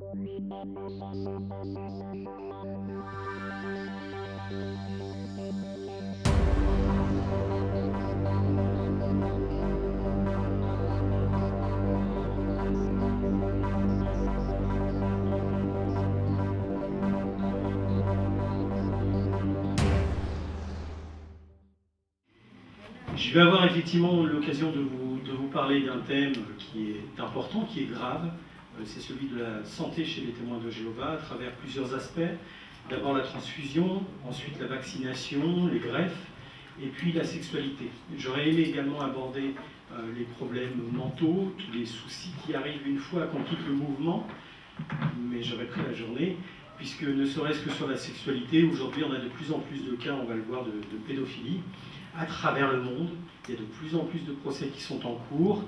Je vais avoir effectivement l'occasion de vous parler d'un thème qui est important, qui est grave. C'est celui de la santé chez les témoins de Jéhovah à travers plusieurs aspects. D'abord la transfusion, ensuite la vaccination, les greffes, et puis la sexualité. J'aurais aimé également aborder les problèmes mentaux, tous les soucis qui arrivent une fois qu'on quitte le mouvement, mais j'aurais pris la journée, puisque ne serait-ce que sur la sexualité, aujourd'hui on a de plus en plus de cas, on va le voir, de pédophilie à travers le monde. Il y a de plus en plus de procès qui sont en cours,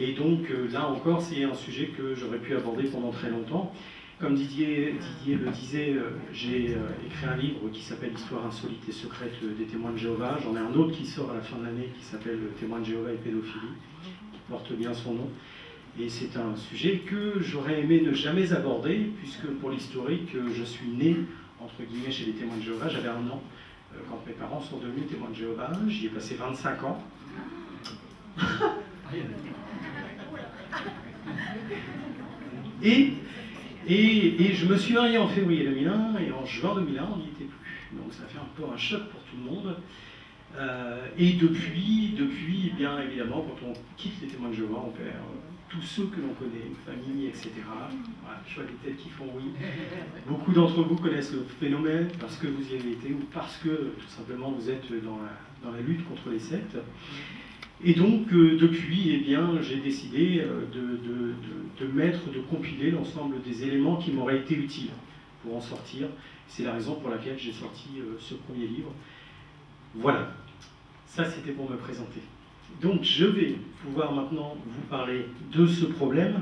et donc là encore c'est un sujet que j'aurais pu aborder pendant très longtemps. Comme Didier le disait, j'ai écrit un livre qui s'appelle Histoire insolite et secrète des témoins de Jéhovah. J'en ai un autre qui sort à la fin de l'année qui s'appelle Témoins de Jéhovah et pédophilie, qui porte bien son nom. Et c'est un sujet que j'aurais aimé ne jamais aborder, puisque pour l'historique, je suis né, entre guillemets, chez les témoins de Jéhovah. J'avais 1 an quand mes parents sont devenus témoins de Jéhovah. J'y ai passé 25 ans. Et je me suis marié en février 2001, et en juin 2001, on n'y était plus. Donc ça fait un peu un choc pour tout le monde. Et depuis, bien évidemment, quand on quitte les témoins de Jéhovah, on perd tous ceux que l'on connaît, famille, etc. Voilà, je vois des têtes qui font oui. Beaucoup d'entre vous connaissent le phénomène parce que vous y avez été ou parce que tout simplement vous êtes dans la lutte contre les sectes. Et donc, depuis, eh bien, j'ai décidé de compiler l'ensemble des éléments qui m'auraient été utiles pour en sortir. C'est la raison pour laquelle j'ai sorti ce premier livre. Voilà, ça c'était pour me présenter. Donc, je vais pouvoir maintenant vous parler de ce problème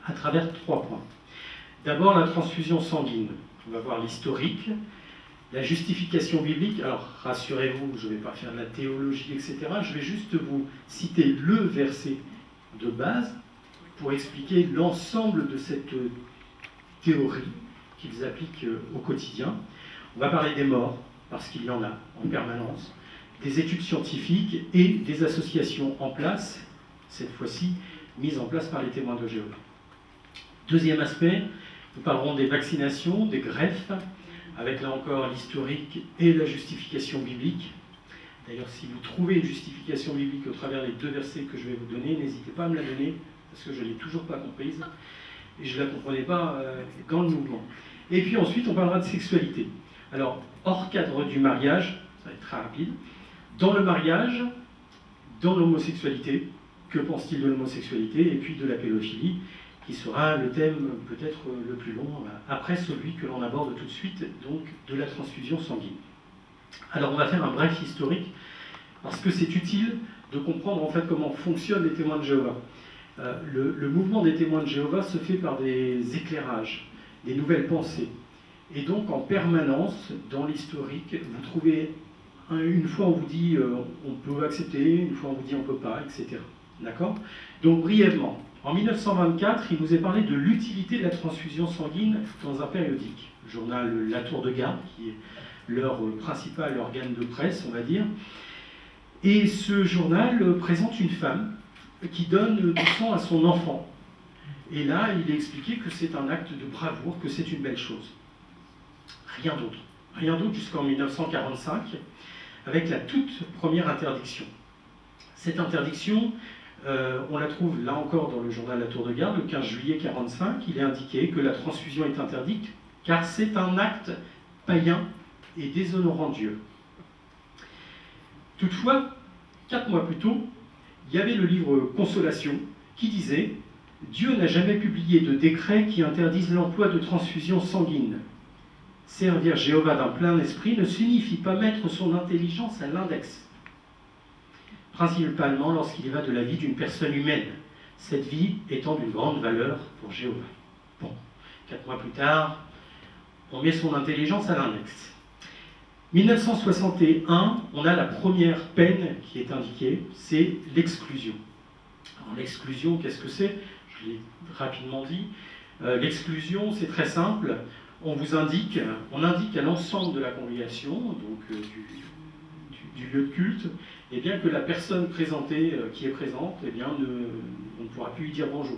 à travers 3 points. D'abord, la transfusion sanguine. On va voir l'historique. La justification biblique, alors rassurez-vous, je ne vais pas faire de la théologie, etc. Je vais juste vous citer le verset de base pour expliquer l'ensemble de cette théorie qu'ils appliquent au quotidien. On va parler des morts, parce qu'il y en a en permanence, des études scientifiques et des associations en place, cette fois-ci mises en place par les témoins de Jéhovah. Deuxième aspect, nous parlerons des vaccinations, des greffes, avec là encore l'historique et la justification biblique. D'ailleurs, si vous trouvez une justification biblique au travers des 2 versets que je vais vous donner, n'hésitez pas à me la donner, parce que je ne l'ai toujours pas comprise, et je ne la comprenais pas dans le mouvement. Et puis ensuite, on parlera de sexualité. Alors, hors cadre du mariage, ça va être très rapide, dans le mariage, dans l'homosexualité, que pense-t-il de l'homosexualité, et puis de la pédophilie, qui sera le thème peut-être le plus long, après celui que l'on aborde tout de suite, donc de la transfusion sanguine. Alors on va faire un bref historique, parce que c'est utile de comprendre en fait comment fonctionnent les témoins de Jéhovah. Le mouvement des témoins de Jéhovah se fait par des éclairages, des nouvelles pensées. Et donc en permanence, dans l'historique, vous trouvez une fois on vous dit on peut accepter, une fois on vous dit on ne peut pas, etc. D'accord? Donc brièvement, en 1924, il nous est parlé de l'utilité de la transfusion sanguine dans un périodique, le journal La Tour de Garde, qui est leur principal organe de presse, on va dire. Et ce journal présente une femme qui donne du sang à son enfant. Et là, il est expliqué que c'est un acte de bravoure, que c'est une belle chose. Rien d'autre. Rien d'autre jusqu'en 1945, avec la toute première interdiction. Cette interdiction, on la trouve là encore dans le journal La Tour de Garde, le 15 juillet 1945. Il est indiqué que la transfusion est interdite car c'est un acte païen et déshonorant Dieu. Toutefois, 4 mois plus tôt, il y avait le livre Consolation qui disait « Dieu n'a jamais publié de décret qui interdise l'emploi de transfusion sanguine. Servir Jéhovah d'un plein esprit ne signifie pas mettre son intelligence à l'index. Principalement lorsqu'il y va de la vie d'une personne humaine, cette vie étant d'une grande valeur pour Jéhovah. » Bon, 4 mois plus tard, on met son intelligence à l'index. 1961, on a la première peine qui est indiquée, c'est l'exclusion. Alors l'exclusion, qu'est-ce que c'est? Je l'ai rapidement dit. L'exclusion, c'est très simple. On indique à l'ensemble de la congrégation, donc du lieu de culte, eh bien, que la personne présentée, qui est présente, eh bien, on ne pourra plus lui dire bonjour,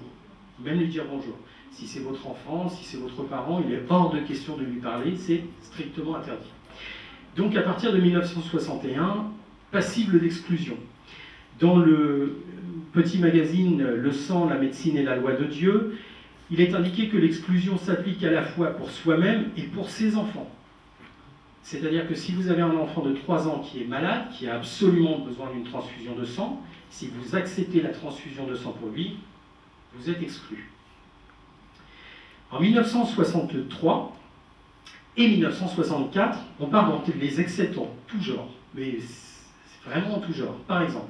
même lui dire bonjour. Si c'est votre enfant, si c'est votre parent, il est hors de question de lui parler, c'est strictement interdit. Donc à partir de 1961, passible d'exclusion. Dans le petit magazine « Le sang, la médecine et la loi de Dieu », il est indiqué que l'exclusion s'applique à la fois pour soi-même et pour ses enfants. C'est-à-dire que si vous avez un enfant de 3 ans qui est malade, qui a absolument besoin d'une transfusion de sang, si vous acceptez la transfusion de sang pour lui, vous êtes exclu. En 1963 et 1964, on parle des excès en tout genre, mais c'est vraiment en tout genre. Par exemple,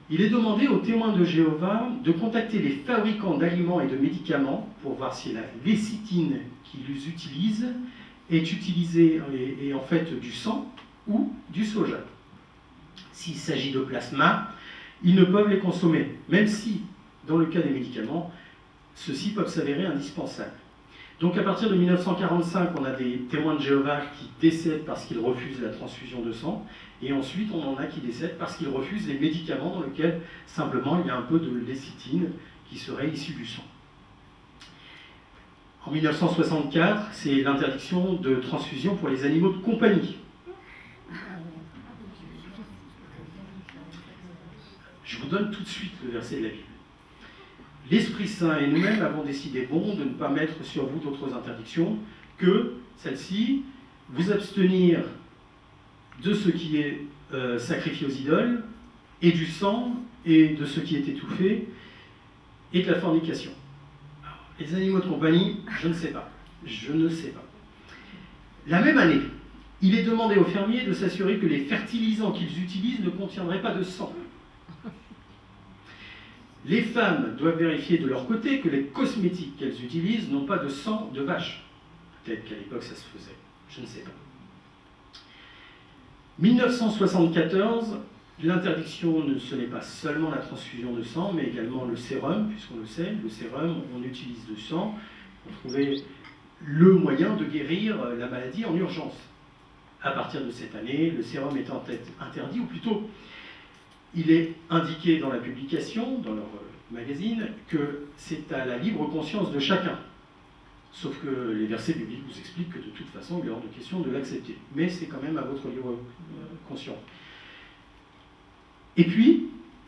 il est demandé aux témoins de Jéhovah de contacter les fabricants d'aliments et de médicaments pour voir si la lécithine qu'ils utilisent est utilisée et en fait du sang ou du soja. S'il s'agit de plasma, ils ne peuvent les consommer, même si, dans le cas des médicaments, ceux-ci peuvent s'avérer indispensables. Donc à partir de 1945, on a des témoins de Jéhovah qui décèdent parce qu'ils refusent la transfusion de sang, et ensuite on en a qui décèdent parce qu'ils refusent les médicaments dans lesquels simplement il y a un peu de lécithine qui serait issue du sang. En 1964, c'est l'interdiction de transfusion pour les animaux de compagnie. Je vous donne tout de suite le verset de la Bible. L'Esprit Saint et nous-mêmes avons décidé bon de ne pas mettre sur vous d'autres interdictions que celle-ci, vous abstenir de ce qui est sacrifié aux idoles, et du sang, et de ce qui est étouffé, et de la fornication. Alors, les animaux de compagnie, je ne sais pas. Je ne sais pas. La même année, il est demandé aux fermiers de s'assurer que les fertilisants qu'ils utilisent ne contiendraient pas de sang. Les femmes doivent vérifier de leur côté que les cosmétiques qu'elles utilisent n'ont pas de sang de vache. Peut-être qu'à l'époque ça se faisait, je ne sais pas. 1974, l'interdiction, ce n'est pas seulement la transfusion de sang, mais également le sérum, puisqu'on le sait, le sérum, on utilise le sang pour trouver le moyen de guérir la maladie en urgence. À partir de cette année, le sérum est en fait interdit, ou plutôt, il est indiqué dans la publication, dans leur magazine, que c'est à la libre conscience de chacun. Sauf que les versets bibliques vous expliquent que de toute façon, il est hors de question de l'accepter. Mais c'est quand même à votre libre conscience. Et puis,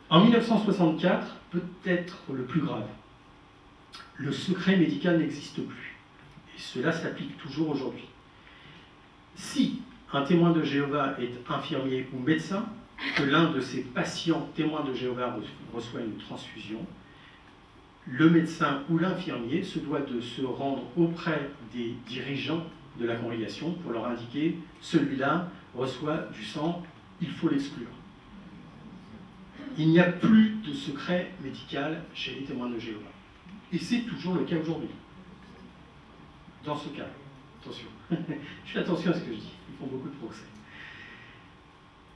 en 1964, peut-être le plus grave, le secret médical n'existe plus. Et cela s'applique toujours aujourd'hui. Si un témoin de Jéhovah est infirmier ou médecin, que l'un de ses patients témoins de Jéhovah reçoit une transfusion, le médecin ou l'infirmier se doit de se rendre auprès des dirigeants de la congrégation pour leur indiquer « celui-là reçoit du sang, il faut l'exclure ». Il n'y a plus de secret médical chez les témoins de Jéhovah. Et c'est toujours le cas aujourd'hui. Dans ce cas, attention, je fais attention à ce que je dis, ils font beaucoup de procès.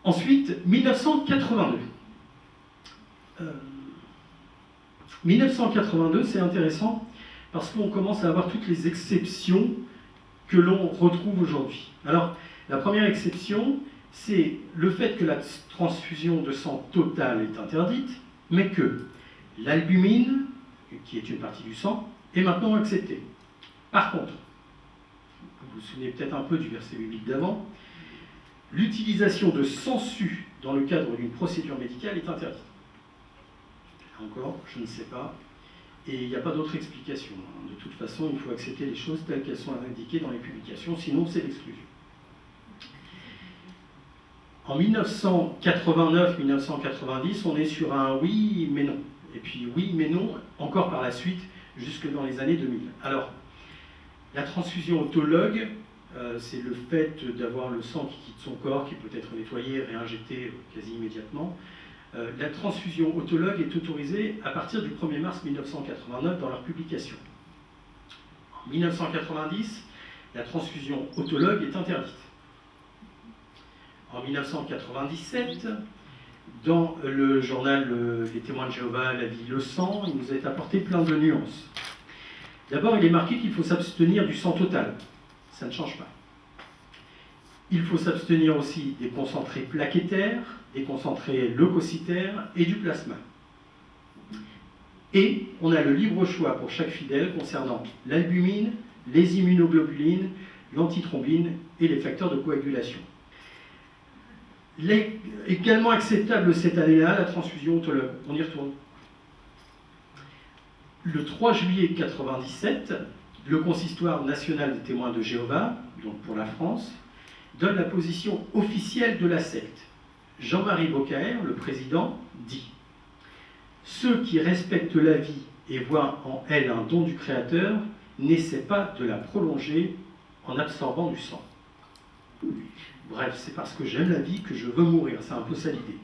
Ensuite, 1982. 1982, c'est intéressant parce qu'on commence à avoir toutes les exceptions que l'on retrouve aujourd'hui. Alors, la première exception, c'est le fait que la transfusion de sang totale est interdite, mais que l'albumine, qui est une partie du sang, est maintenant acceptée. Par contre, vous vous souvenez peut-être un peu du verset biblique d'avant, l'utilisation de sangsues dans le cadre d'une procédure médicale est interdite. Encore, je ne sais pas. Et il n'y a pas d'autre explication. De toute façon, il faut accepter les choses telles qu'elles sont indiquées dans les publications, sinon c'est l'exclusion. En 1989-1990, on est sur un oui mais non. Et puis oui mais non, encore par la suite, jusque dans les années 2000. Alors, la transfusion autologue, c'est le fait d'avoir le sang qui quitte son corps, qui peut être nettoyé et réinjecté quasi immédiatement. La transfusion autologue est autorisée à partir du 1er mars 1989 dans leur publication. En 1990, la transfusion autologue est interdite. En 1997, dans le journal Les Témoins de Jéhovah, la vie, le sang, il nous est apporté plein de nuances. D'abord, il est marqué qu'il faut s'abstenir du sang total. Ça ne change pas. Il faut s'abstenir aussi des concentrés plaquettaires, des concentrés leucocytaires et du plasma. Et on a le libre choix pour chaque fidèle concernant l'albumine, les immunoglobulines, l'antithrombine et les facteurs de coagulation. Il est également acceptable cette année-là la transfusion autologue. On y retourne. Le 3 juillet 1997, le Consistoire national des témoins de Jéhovah, donc pour la France, donne la position officielle de la secte. Jean-Marie Boccaer, le président, dit « Ceux qui respectent la vie et voient en elle un don du Créateur n'essaient pas de la prolonger en absorbant du sang. » Bref, c'est parce que j'aime la vie que je veux mourir, c'est un peu ça l'idée.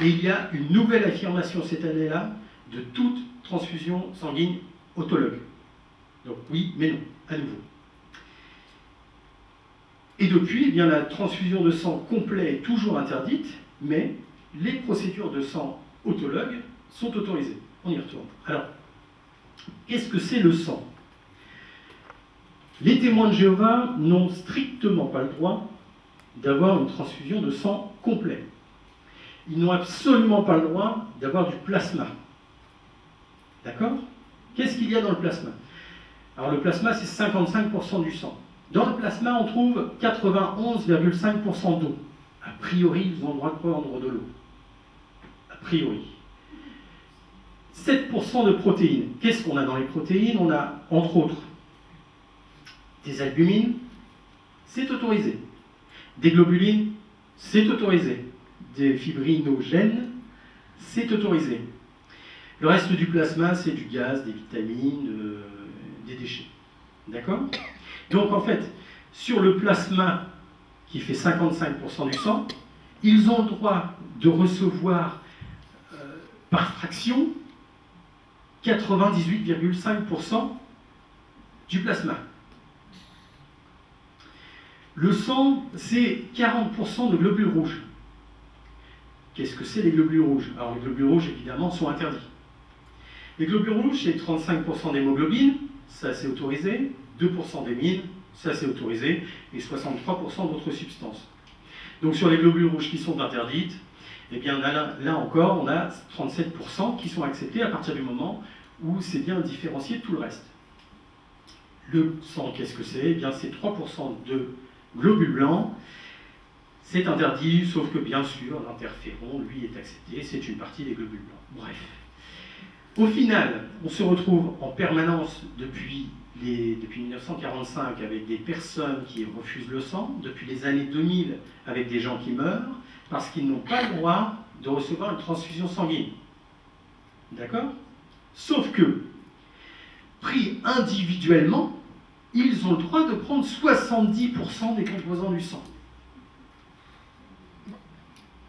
Et il y a une nouvelle affirmation cette année-là de toute transfusion sanguine autologue. Donc oui, mais non, à nouveau. Et depuis, eh bien, la transfusion de sang complet est toujours interdite, mais les procédures de sang autologue sont autorisées. On y retourne. Alors, qu'est-ce que c'est le sang? Les témoins de Jéhovah n'ont strictement pas le droit d'avoir une transfusion de sang complet. Ils n'ont absolument pas le droit d'avoir du plasma. D'accord? Qu'est-ce qu'il y a dans le plasma? Alors le plasma, c'est 55% du sang. Dans le plasma, on trouve 91,5% d'eau. A priori, ils ont le droit de prendre de l'eau. A priori. 7% de protéines. Qu'est-ce qu'on a dans les protéines? On a, entre autres, des albumines, c'est autorisé. Des globulines, c'est autorisé. Des fibrinogènes, c'est autorisé. Le reste du plasma, c'est du gaz, des vitamines, des déchets. D'accord? Donc en fait, sur le plasma qui fait 55% du sang, ils ont le droit de recevoir par fraction 98,5% du plasma. Le sang, c'est 40% de globules rouges. Qu'est-ce que c'est les globules rouges? Alors les globules rouges, évidemment, sont interdits. Les globules rouges, c'est 35% d'hémoglobine, ça c'est autorisé, 2% d'hémine, ça c'est autorisé, et 63% d'autres substances. Donc sur les globules rouges qui sont interdites, eh bien là encore, on a 37% qui sont acceptés à partir du moment où c'est bien différencié de tout le reste. Le sang, qu'est-ce que c'est? Eh bien c'est 3% de globules blancs. C'est interdit, sauf que bien sûr, l'interféron, lui, est accepté, c'est une partie des globules blancs. Bref. Au final, on se retrouve en permanence depuis 1945 avec des personnes qui refusent le sang, depuis les années 2000 avec des gens qui meurent, parce qu'ils n'ont pas le droit de recevoir une transfusion sanguine. D'accord? Sauf que, pris individuellement, ils ont le droit de prendre 70% des composants du sang.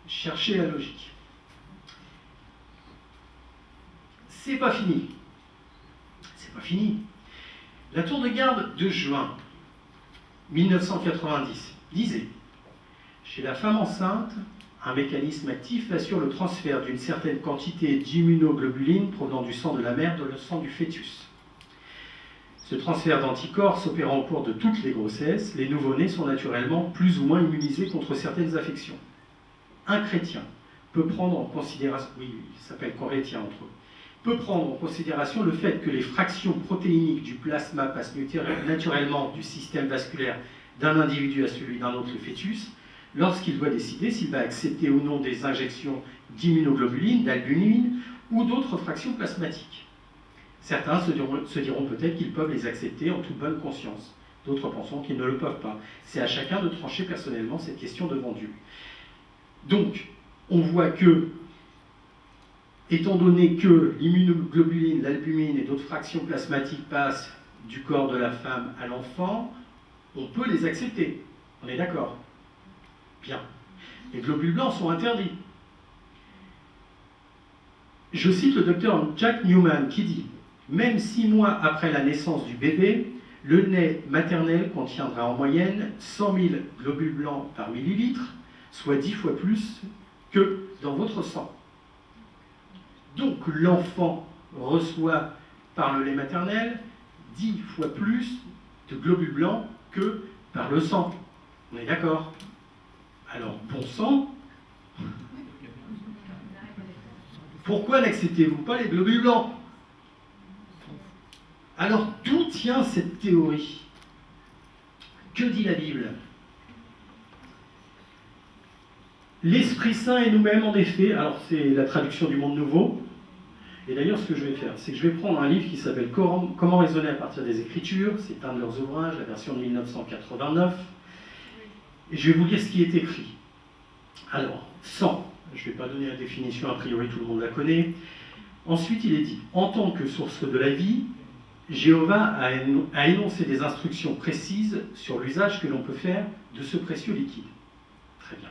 Cherchez la logique. C'est pas fini. C'est pas fini. La tour de garde de juin 1990 disait: chez la femme enceinte, un mécanisme actif assure le transfert d'une certaine quantité d'immunoglobulines provenant du sang de la mère dans le sang du fœtus. Ce transfert d'anticorps s'opérant au cours de toutes les grossesses, les nouveau-nés sont naturellement plus ou moins immunisés contre certaines affections. Un chrétien peut prendre en considération, oui, il s'appelle chrétien entre eux, peut prendre en considération le fait que les fractions protéiniques du plasma passent naturellement du système vasculaire d'un individu à celui d'un autre fœtus, lorsqu'il doit décider s'il va accepter ou non des injections d'immunoglobulines, d'albumine ou d'autres fractions plasmatiques. Certains se diront peut-être qu'ils peuvent les accepter en toute bonne conscience. D'autres penseront qu'ils ne le peuvent pas. C'est à chacun de trancher personnellement cette question devant Dieu. Donc, on voit que, étant donné que l'immunoglobuline, l'albumine et d'autres fractions plasmatiques passent du corps de la femme à l'enfant, on peut les accepter. On est d'accord? Bien. Les globules blancs sont interdits. Je cite le docteur Jack Newman qui dit: même 6 mois après la naissance du bébé, le lait maternel contiendra en moyenne 100 000 globules blancs par millilitre, soit 10 fois plus que dans votre sang. Donc l'enfant reçoit par le lait maternel 10 fois plus de globules blancs que par le sang. On est d'accord? Alors, bon sang, pourquoi n'acceptez-vous pas les globules blancs? Alors, d'où tient cette théorie? Que dit la Bible? L'Esprit Saint et nous-mêmes, en effet, alors c'est la traduction du Monde Nouveau, et d'ailleurs ce que je vais faire, c'est que je vais prendre un livre qui s'appelle Comment raisonner à partir des Écritures, c'est un de leurs ouvrages, la version de 1989, et je vais vous lire ce qui est écrit. Alors, sang, je ne vais pas donner la définition, a priori tout le monde la connaît. Ensuite, il est dit, en tant que source de la vie, Jéhovah a énoncé des instructions précises sur l'usage que l'on peut faire de ce précieux liquide. Très bien.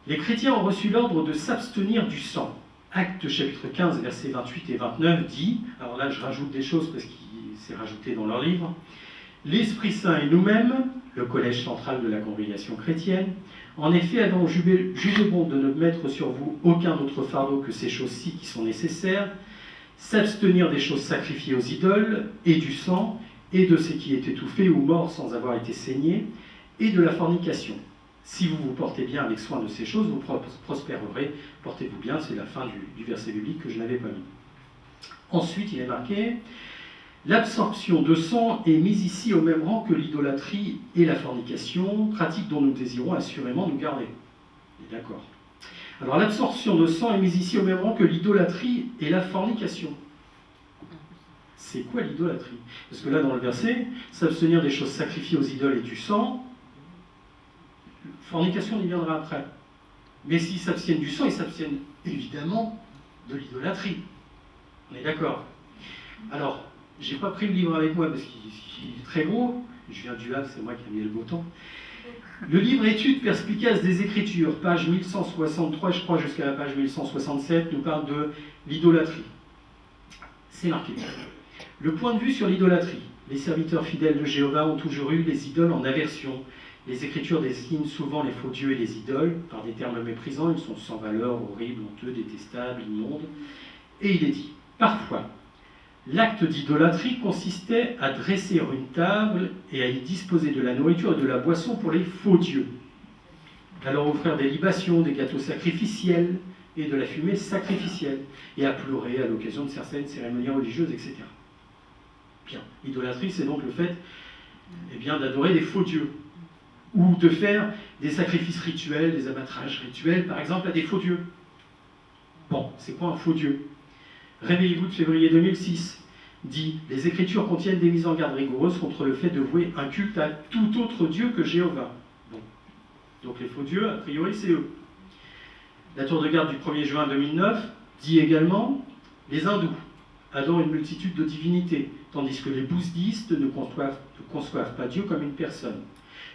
Les chrétiens ont reçu l'ordre de s'abstenir du sang. Actes chapitre 15, versets 28 et 29 dit, alors là je rajoute des choses parce que c'est rajouté dans leur livre, l'Esprit Saint et nous-mêmes, le collège central de la congrégation chrétienne, en effet avons jugé bon de ne mettre sur vous aucun autre fardeau que ces choses-ci qui sont nécessaires, s'abstenir des choses sacrifiées aux idoles, et du sang, et de ce qui est étouffé ou mort sans avoir été saigné, et de la fornication. Si vous vous portez bien avec soin de ces choses, vous prospérerez. Portez-vous bien, c'est la fin du verset biblique que je n'avais pas mis. Ensuite, il est marqué, l'absorption de sang est mise ici au même rang que l'idolâtrie et la fornication, pratique dont nous désirons assurément nous garder. D'accord. Alors l'absorption de sang est mise ici au même rang que l'idolâtrie et la fornication. C'est quoi l'idolâtrie? Parce que là, dans le verset, s'abstenir des choses sacrifiées aux idoles et du sang, fornication y viendra après. Mais s'ils s'abstiennent du sang, ils s'abstiennent évidemment de l'idolâtrie. On est d'accord? Alors, j'ai pas pris le livre avec moi parce qu'il est très gros. Je viens du Havre, c'est moi qui ai mis le beau temps. Le livre Études perspicaces des Écritures, page 1163, je crois, jusqu'à la page 1167, nous parle de l'idolâtrie. C'est marqué. Le point de vue sur l'idolâtrie. Les serviteurs fidèles de Jéhovah ont toujours eu les idoles en aversion. Les Écritures désignent souvent les faux dieux et les idoles. Par des termes méprisants, ils sont sans valeur, horribles, honteux, détestables, immondes. Et il est dit, parfois, l'acte d'idolâtrie consistait à dresser une table et à y disposer de la nourriture et de la boisson pour les faux dieux. Alors offrir des libations, des gâteaux sacrificiels et de la fumée sacrificielle, et à pleurer à l'occasion de certaines cérémonies religieuses, etc. Bien, l'idolâtrie, c'est donc le fait d'adorer des faux dieux, ou de faire des sacrifices rituels, des abattages rituels, par exemple, à des faux dieux. Bon, c'est quoi un faux dieu? Réveillez-vous de février 2006 dit « Les Écritures contiennent des mises en garde rigoureuses contre le fait de vouer un culte à tout autre Dieu que Jéhovah. » Bon. Donc les faux dieux, a priori, c'est eux. La tour de garde du 1er juin 2009 dit également « Les hindous adorent une multitude de divinités, tandis que les bouddhistes ne conçoivent pas Dieu comme une personne.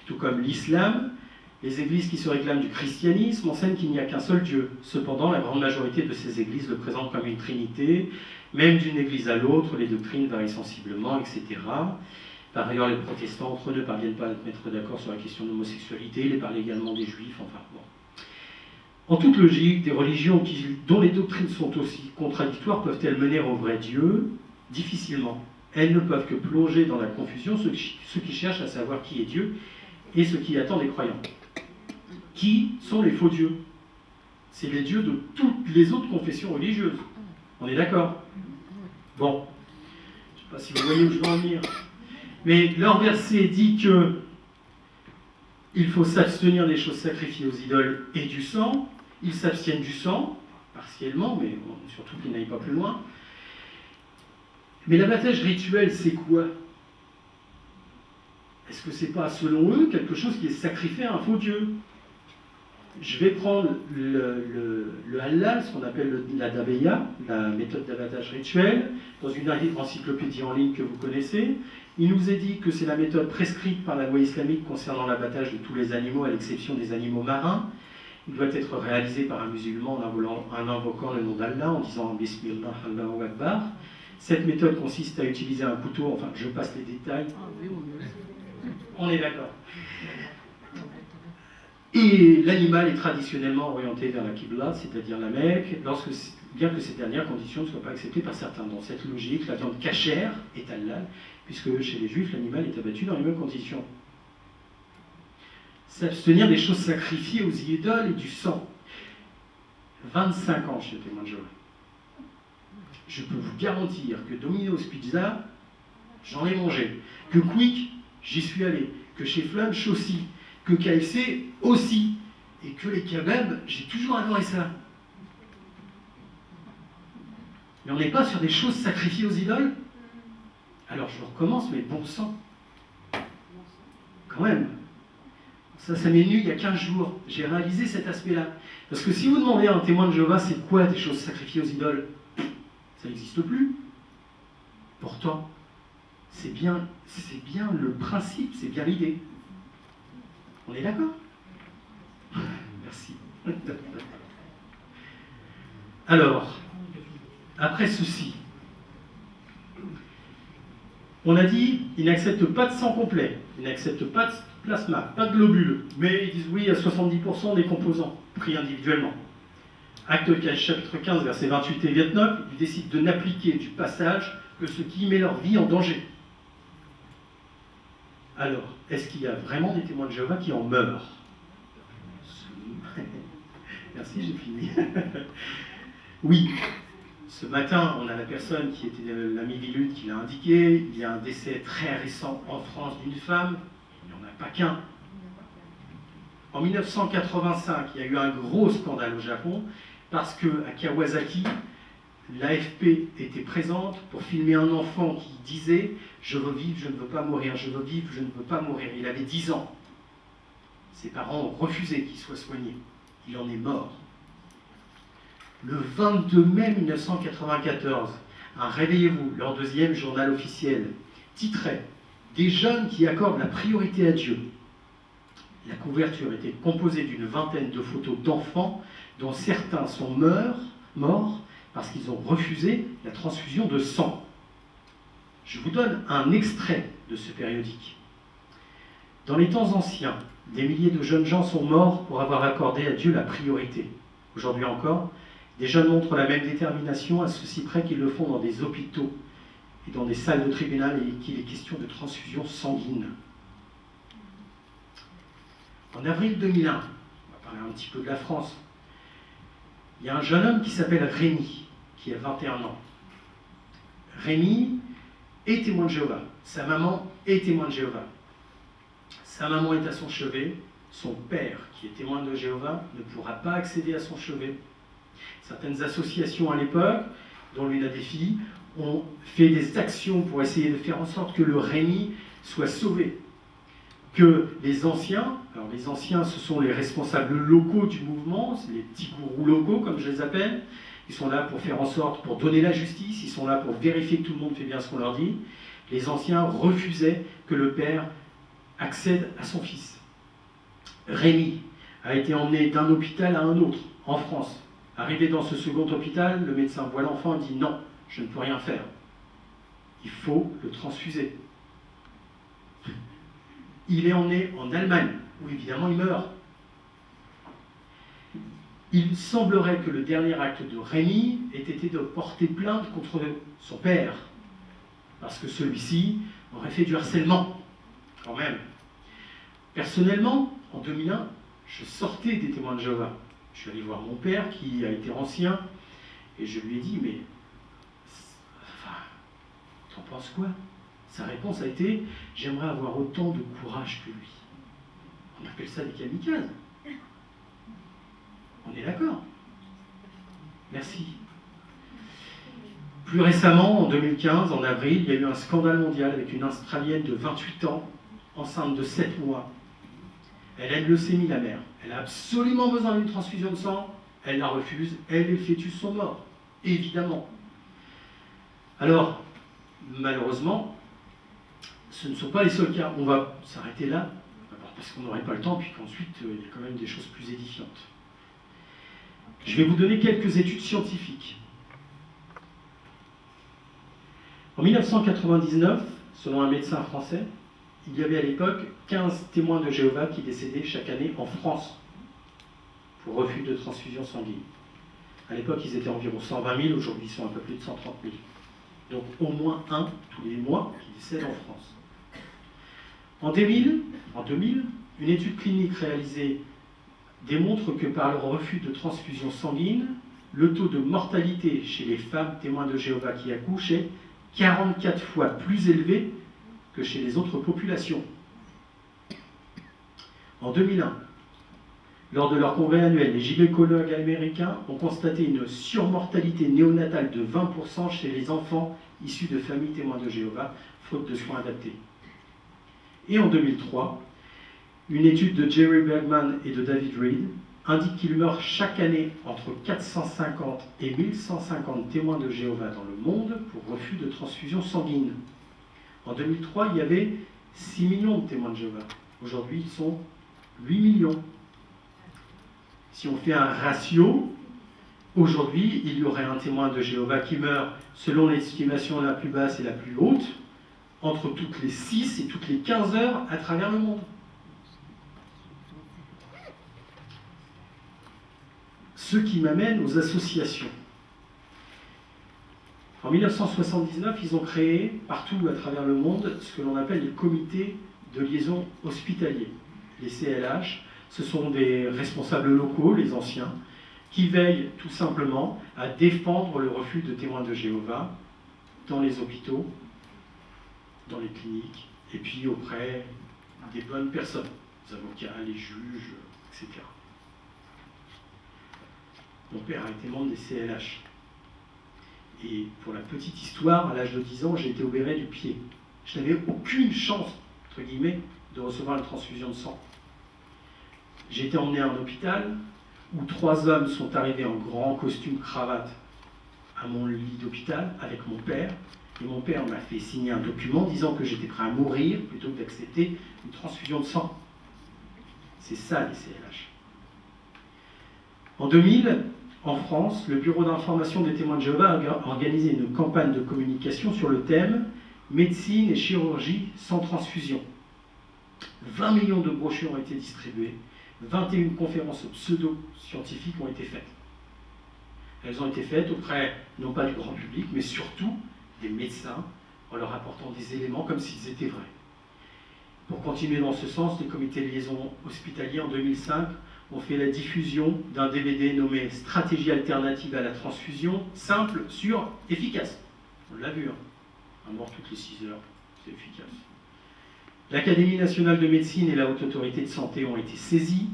Tout comme l'islam, les églises qui se réclament du christianisme enseignent qu'il n'y a qu'un seul Dieu. Cependant, la grande majorité de ces églises le présentent comme une trinité. Même d'une église à l'autre, les doctrines varient sensiblement, etc. Par ailleurs, les protestants entre eux ne parviennent pas à se mettre d'accord sur la question de l'homosexualité. Ils parlent également des juifs, enfin bon. En toute logique, des religions dont les doctrines sont aussi contradictoires peuvent-elles mener au vrai Dieu? Difficilement. Elles ne peuvent que plonger dans la confusion ceux qui cherchent à savoir qui est Dieu et ce qui attend des croyants. Qui sont les faux dieux? C'est les dieux de toutes les autres confessions religieuses. On est d'accord? Bon, je ne sais pas si vous voyez où je veux en venir. Mais leur verset dit que il faut s'abstenir des choses sacrifiées aux idoles et du sang. Ils s'abstiennent du sang, partiellement, mais bon, surtout qu'ils n'aillent pas plus loin. Mais l'abattage rituel, c'est quoi? Est-ce que c'est pas, selon eux, quelque chose qui est sacrifié à un faux dieu? Je vais prendre le halal, ce qu'on appelle la dabeya, la méthode d'abattage rituel, dans une encyclopédie en ligne que vous connaissez. Il nous est dit que c'est la méthode prescrite par la loi islamique concernant l'abattage de tous les animaux, à l'exception des animaux marins. Il doit être réalisé par un musulman en invoquant le nom d'Allah, en disant « Bismillah, Allahu Akbar ». Cette méthode consiste à utiliser un couteau, enfin je passe les détails. On est d'accord. Et l'animal est traditionnellement orienté vers la Qibla, c'est-à-dire la Mecque. bien que cette dernière condition ne soit pas acceptée par certains. Dans cette logique, la viande cachère est halal, puisque chez les juifs, l'animal est abattu dans les mêmes conditions. S'abstenir des choses sacrifiées aux idoles et du sang. 25 ans chez Témoin de Jéhovah. Je peux vous garantir que Domino's Pizza, j'en ai mangé. Que Quick, j'y suis allé. Que chez Flunch aussi. Que KFC aussi. Et que les kebabs, j'ai toujours adoré ça. Mais on n'est pas sur des choses sacrifiées aux idoles? Alors je recommence, mais bon sang. Quand même. Ça m'est venu il y a 15 jours. J'ai réalisé cet aspect-là. Parce que si vous demandez à un témoin de Jéhovah, c'est quoi des choses sacrifiées aux idoles? Ça n'existe plus. Pourtant, c'est bien le principe, c'est bien l'idée. On est d'accord? Merci. Alors, après ceci, on a dit, ils n'acceptent pas de sang complet, ils n'acceptent pas de plasma, pas de globules, mais ils disent oui à 70% des composants, pris individuellement. Acte 4, chapitre 15, versets 28 et 29, ils décident de n'appliquer du passage que ce qui met leur vie en danger. Alors, est-ce qu'il y a vraiment des témoins de Jéhovah qui en meurent? Merci, j'ai fini. Oui, ce matin, on a la personne qui était l'ami Vilut qui l'a indiqué. Il y a un décès très récent en France d'une femme. Il n'y en a pas qu'un. En 1985, il y a eu un gros scandale au Japon parce qu'à Kawasaki, l'AFP était présente pour filmer un enfant qui disait « Je veux vivre, je ne veux pas mourir, je veux vivre, je ne veux pas mourir ». Il avait 10 ans. Ses parents ont refusé qu'il soit soigné. Il en est mort. Le 22 mai 1994, un Réveillez-vous, leur deuxième journal officiel, titrait « Des jeunes qui accordent la priorité à Dieu ». La couverture était composée d'une vingtaine de photos d'enfants dont certains sont morts parce qu'ils ont refusé la transfusion de sang. Je vous donne un extrait de ce périodique. Dans les temps anciens, des milliers de jeunes gens sont morts pour avoir accordé à Dieu la priorité. Aujourd'hui encore, des jeunes montrent la même détermination à ceci près qu'ils le font dans des hôpitaux et dans des salles de tribunal et qu'il est question de transfusion sanguine. En avril 2001, on va parler un petit peu de la France, il y a un jeune homme qui s'appelle Rémi, qui a 21 ans. Rémi est témoin de Jéhovah. Sa maman est témoin de Jéhovah. Sa maman est à son chevet. Son père, qui est témoin de Jéhovah, ne pourra pas accéder à son chevet. Certaines associations à l'époque, dont l'une a des filles, ont fait des actions pour essayer de faire en sorte que le Rémi soit sauvé. Que les anciens, alors les anciens ce sont les responsables locaux du mouvement, c'est les petits gourous locaux comme je les appelle, ils sont là pour faire en sorte, pour donner la justice, ils sont là pour vérifier que tout le monde fait bien ce qu'on leur dit. Les anciens refusaient que le père accède à son fils. Rémi a été emmené d'un hôpital à un autre, en France. Arrivé dans ce second hôpital, le médecin voit l'enfant et dit « Non, je ne peux rien faire. Il faut le transfuser. » Il est emmené en Allemagne, où évidemment il meurt. Il semblerait que le dernier acte de Rémi ait été de porter plainte contre son père, parce que celui-ci aurait fait du harcèlement, quand même. Personnellement, en 2001, je sortais des témoins de Jéhovah. Je suis allé voir mon père, qui a été ancien, et je lui ai dit, mais, enfin, t'en penses quoi? Sa réponse a été « J'aimerais avoir autant de courage que lui ». On appelle ça des kamikazes. On est d'accord? Merci. Plus récemment, en 2015, en avril, il y a eu un scandale mondial avec une Australienne de 28 ans, enceinte de 7 mois. Elle a une leucémie, la mère. Elle a absolument besoin d'une transfusion de sang. Elle la refuse. Elle et le fœtus sont morts. Évidemment. Alors, malheureusement, ce ne sont pas les seuls cas. On va s'arrêter là, parce qu'on n'aurait pas le temps, puis qu'ensuite, il y a quand même des choses plus édifiantes. Je vais vous donner quelques études scientifiques. En 1999, selon un médecin français, il y avait à l'époque 15 témoins de Jéhovah qui décédaient chaque année en France pour refus de transfusion sanguine. À l'époque, ils étaient environ 120 000, aujourd'hui ils sont un peu plus de 130 000. Donc au moins un tous les mois qui décède en France. En 2000, une étude clinique réalisée démontre que par le refus de transfusion sanguine, le taux de mortalité chez les femmes témoins de Jéhovah qui accouchent est 44 fois plus élevé que chez les autres populations. En 2001, lors de leur congrès annuel, les gynécologues américains ont constaté une surmortalité néonatale de 20% chez les enfants issus de familles témoins de Jéhovah, faute de soins adaptés. Et en 2003, une étude de Jerry Bergman et de David Reed indique qu'il meurt chaque année entre 450 et 1150 témoins de Jéhovah dans le monde pour refus de transfusion sanguine. En 2003, il y avait 6 millions de témoins de Jéhovah. Aujourd'hui, ils sont 8 millions. Si on fait un ratio, aujourd'hui, il y aurait un témoin de Jéhovah qui meurt, selon l'estimation la plus basse et la plus haute, entre toutes les 6 et toutes les 15 heures à travers le monde. Ce qui m'amène aux associations. En 1979, ils ont créé partout à travers le monde ce que l'on appelle les comités de liaison hospitaliers, les CLH. Ce sont des responsables locaux, les anciens, qui veillent tout simplement à défendre le refus de témoins de Jéhovah dans les hôpitaux, dans les cliniques, et puis auprès des bonnes personnes, les avocats, les juges, etc. Mon père a été membre des CLH. Et pour la petite histoire, à l'âge de 10 ans, j'ai été opéré du pied. Je n'avais aucune chance, entre guillemets, de recevoir une transfusion de sang. J'ai été emmené à un hôpital où 3 hommes sont arrivés en grand costume cravate à mon lit d'hôpital avec mon père. Et mon père m'a fait signer un document disant que j'étais prêt à mourir plutôt que d'accepter une transfusion de sang. C'est ça les CLH. En 2000, en France, le Bureau d'information des témoins de Jéhovah a organisé une campagne de communication sur le thème « Médecine et chirurgie sans transfusion ». 20 millions de brochures ont été distribuées, 21 conférences pseudo-scientifiques ont été faites. Elles ont été faites auprès, non pas du grand public, mais surtout des médecins, en leur apportant des éléments comme s'ils étaient vrais. Pour continuer dans ce sens, les comités de liaison hospitaliers, en 2005, ont fait la diffusion d'un DVD nommé « Stratégie alternative à la transfusion, simple, sûre, efficace ». On l'a vu, hein. Un mort toutes les 6 heures, c'est efficace. L'Académie nationale de médecine et la Haute Autorité de santé ont été saisies.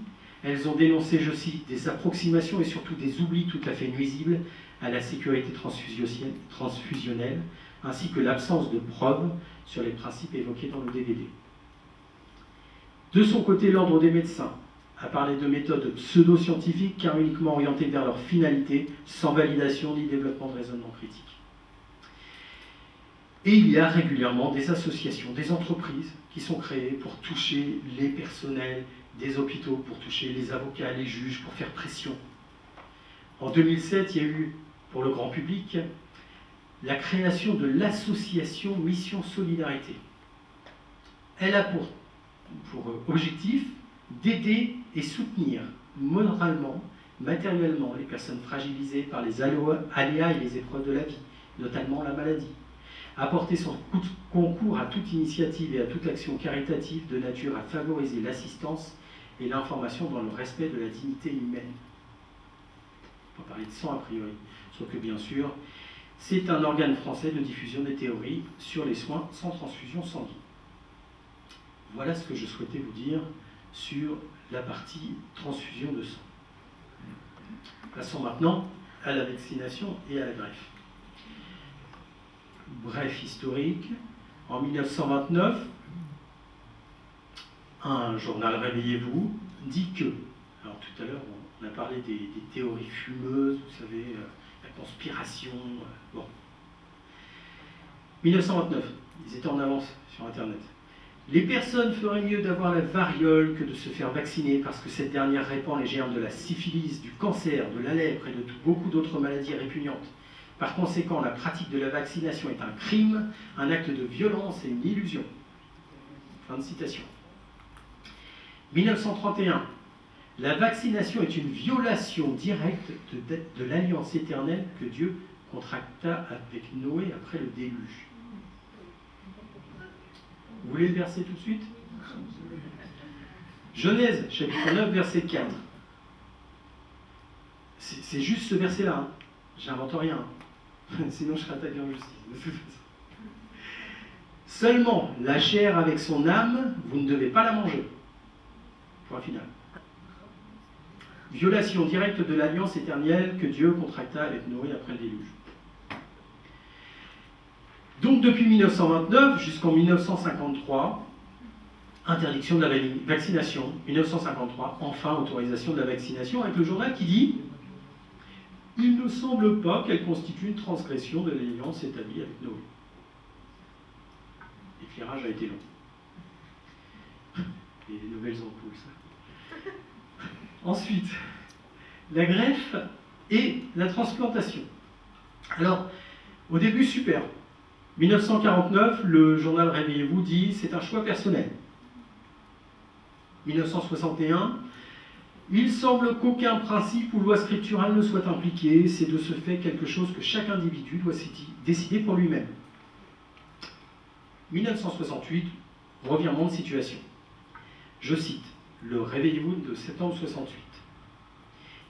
Elles ont dénoncé, je cite, des approximations et surtout des oublis tout à fait nuisibles à la sécurité transfusionnelle, ainsi que l'absence de preuves sur les principes évoqués dans le DVD. De son côté, l'Ordre des médecins a parlé de méthodes pseudo-scientifiques car uniquement orientées vers leur finalité, sans validation ni développement de raisonnement critique. Et il y a régulièrement des associations, des entreprises qui sont créées pour toucher les personnels des hôpitaux, pour toucher les avocats, les juges, pour faire pression. En 2007, il y a eu, pour le grand public, la création de l'association Mission Solidarité. Elle a pour objectif d'aider et soutenir moralement, matériellement les personnes fragilisées par les aléas et les épreuves de la vie, notamment la maladie. Apporter son concours à toute initiative et à toute action caritative de nature à favoriser l'assistance et l'information dans le respect de la dignité humaine. On va parler de sang a priori, sauf que bien sûr, c'est un organe français de diffusion des théories sur les soins sans transfusion sanguine. Voilà ce que je souhaitais vous dire sur la partie transfusion de sang. Passons maintenant à la vaccination et à la greffe. Bref historique, en 1929, un journal Réveillez-vous dit que, alors tout à l'heure on a parlé des théories fumeuses, vous savez, la conspiration, bon. 1929, ils étaient en avance sur Internet. Les personnes feraient mieux d'avoir la variole que de se faire vacciner parce que cette dernière répand les germes de la syphilis, du cancer, de la lèpre et de beaucoup d'autres maladies répugnantes. Par conséquent, la pratique de la vaccination est un crime, un acte de violence et une illusion. Fin de citation. 1931. La vaccination est une violation directe de l'alliance éternelle que Dieu contracta avec Noé après le déluge. Vous voulez le verset tout de suite? Genèse, chapitre 9, verset 4. C'est juste ce verset-là. Hein. J'invente rien. Sinon, je serai attaqué en justice. De toute façon. Seulement, la chair avec son âme, vous ne devez pas la manger. Point final. Violation directe de l'alliance éternelle que Dieu contracta avec Noé après le déluge. Donc, depuis 1929 jusqu'en 1953, interdiction de la vaccination. 1953, enfin, autorisation de la vaccination, avec le journal qui dit « Il ne semble pas qu'elle constitue une transgression de l'alliance établie avec Noé. » L'éclairage a été long. Les nouvelles ampoules, ça. Ensuite, la greffe et la transplantation. Alors, au début, super. 1949, le journal Réveillez-vous dit « C'est un choix personnel ». 1961, il semble qu'aucun principe ou loi scripturale ne soit impliqué, c'est de ce fait quelque chose que chaque individu doit décider pour lui-même. 1968, revirement de situation. Je cite le Réveillez-vous de septembre 68.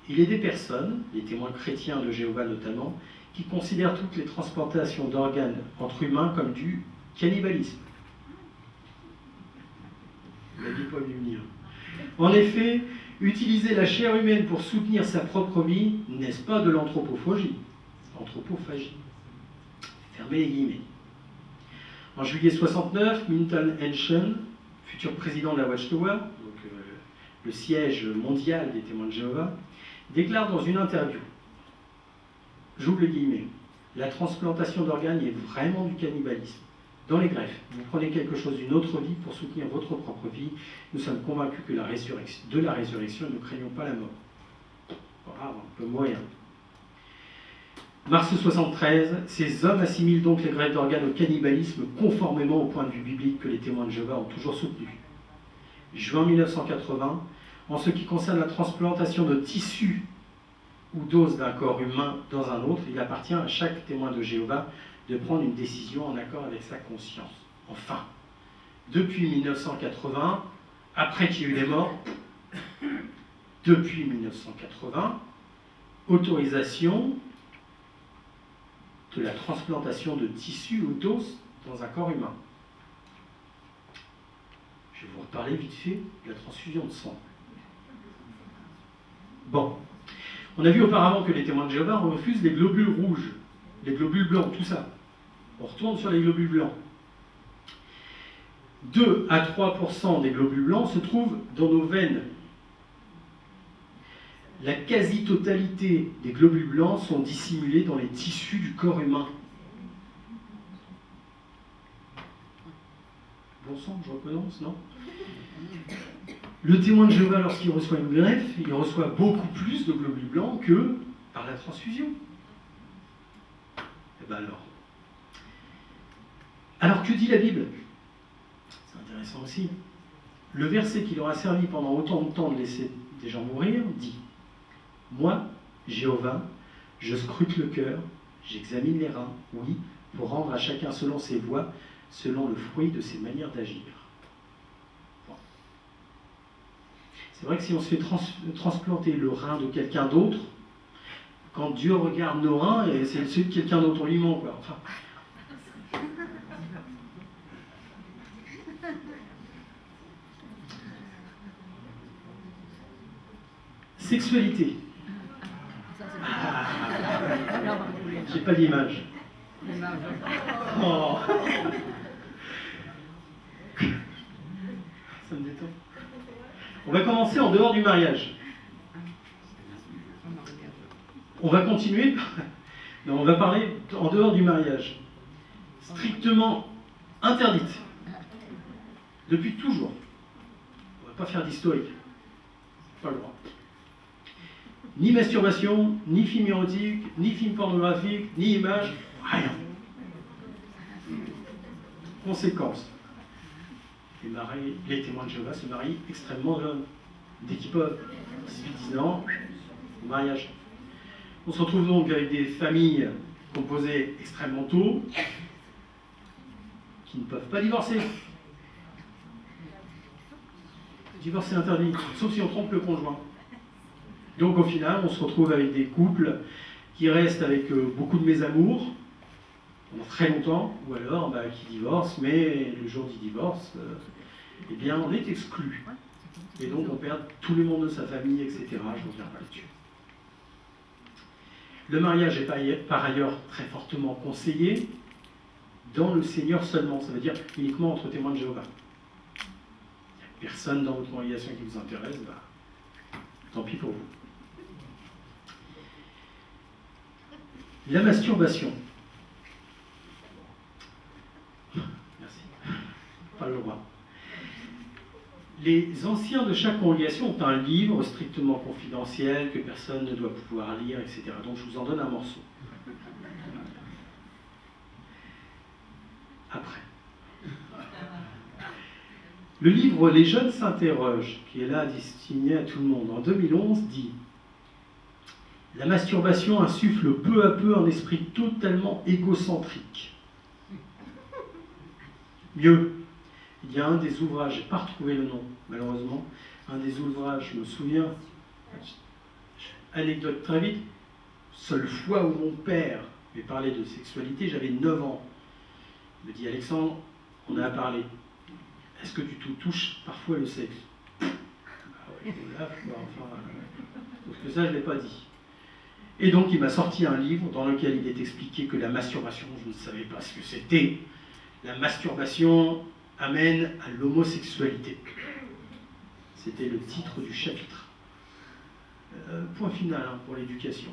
Il est des personnes, les témoins chrétiens de Jéhovah notamment, qui considèrent toutes les transplantations d'organes entre humains comme du cannibalisme. Il n'a pas vu venir. En effet, utiliser la chair humaine pour soutenir sa propre vie, n'est-ce pas de l'anthropophagie? Anthropophagie. Fermez les guillemets. En juillet 69, Milton Henschen, futur président de la Watchtower, donc le siège mondial des témoins de Jéhovah, déclare dans une interview, j'ouvre les guillemets, la transplantation d'organes est vraiment du cannibalisme. Dans les greffes, vous prenez quelque chose d'une autre vie pour soutenir votre propre vie. Nous sommes convaincus que de la résurrection, nous ne craignons pas la mort. Bravo, un peu moyen. Mars 73, ces hommes assimilent donc les greffes d'organes au cannibalisme conformément au point de vue biblique que les témoins de Jéhovah ont toujours soutenu. Juin 1980, en ce qui concerne la transplantation de tissus ou d'os d'un corps humain dans un autre, il appartient à chaque témoin de Jéhovah de prendre une décision en accord avec sa conscience. Enfin, depuis 1980, après qu'il y ait eu les morts, depuis 1980, autorisation de la transplantation de tissus ou d'os dans un corps humain. Je vais vous reparler vite fait de la transfusion de sang. Bon, on a vu auparavant que les témoins de Jéhovah refusent les globules rouges, les globules blancs, tout ça. On retourne sur les globules blancs. 2 à 3% des globules blancs se trouvent dans nos veines. La quasi-totalité des globules blancs sont dissimulés dans les tissus du corps humain. Bon sang, je recommence, non? Le témoin de Jéhovah, lorsqu'il reçoit une greffe, il reçoit beaucoup plus de globules blancs que par la transfusion. Et bien alors. Alors que dit la Bible? C'est intéressant aussi. Le verset qui leur a servi pendant autant de temps de laisser des gens mourir dit « Moi, Jéhovah, je scrute le cœur, j'examine les reins, oui, pour rendre à chacun selon ses voies, selon le fruit de ses manières d'agir. » Bon. C'est vrai que si on se fait transplanter le rein de quelqu'un d'autre, quand Dieu regarde nos reins, et c'est celui de quelqu'un d'autre, on lui ment, quoi. Enfin, sexualité. Ah, j'ai pas d'image. Oh. Ça me détend. On va commencer en dehors du mariage. On va continuer. Non, on va parler en dehors du mariage. Strictement interdite. Depuis toujours. On va pas faire d'historique. Pas le droit. Ni masturbation, ni film érotique, ni film pornographique, ni image, rien. Conséquence. Les témoins de Jéhovah se marient extrêmement jeunes. Dès qu'ils peuvent, 18-19 ans, mariage. On se retrouve donc avec des familles composées extrêmement tôt, qui ne peuvent pas divorcer. Divorce est interdit, sauf si on trompe le conjoint. Donc au final, on se retrouve avec des couples qui restent avec beaucoup de mésamour pendant très longtemps, ou alors qui divorcent, mais le jour du divorce, eh bien on est exclu. Et donc on perd tous les membres de sa famille, etc. Je ne reviens pas là-dessus. Le mariage est par ailleurs très fortement conseillé dans le Seigneur seulement, ça veut dire uniquement entre témoins de Jéhovah. Il n'y a personne dans votre congrégation qui vous intéresse, tant pis pour vous. La masturbation. Merci. Pas le droit. Les anciens de chaque congrégation ont un livre strictement confidentiel que personne ne doit pouvoir lire, etc. Donc je vous en donne un morceau. Après. Le livre Les jeunes s'interrogent, qui est là destiné à tout le monde, en 2011, dit « La masturbation insuffle peu à peu un esprit totalement égocentrique. » Mieux, il y a un des ouvrages, je n'ai pas retrouvé le nom, malheureusement, un des ouvrages, je me souviens, anecdote très vite, seule fois où mon père m'a parlé de sexualité, j'avais 9 ans. Il me dit, Alexandre, on a parlé. Est-ce que tu te touches parfois le sexe? Ah ouais, là, enfin, sauf que ça, je ne l'ai pas dit. Et donc, il m'a sorti un livre dans lequel il est expliqué que la masturbation, je ne savais pas ce que c'était. La masturbation amène à l'homosexualité. C'était le titre du chapitre. Point final pour l'éducation.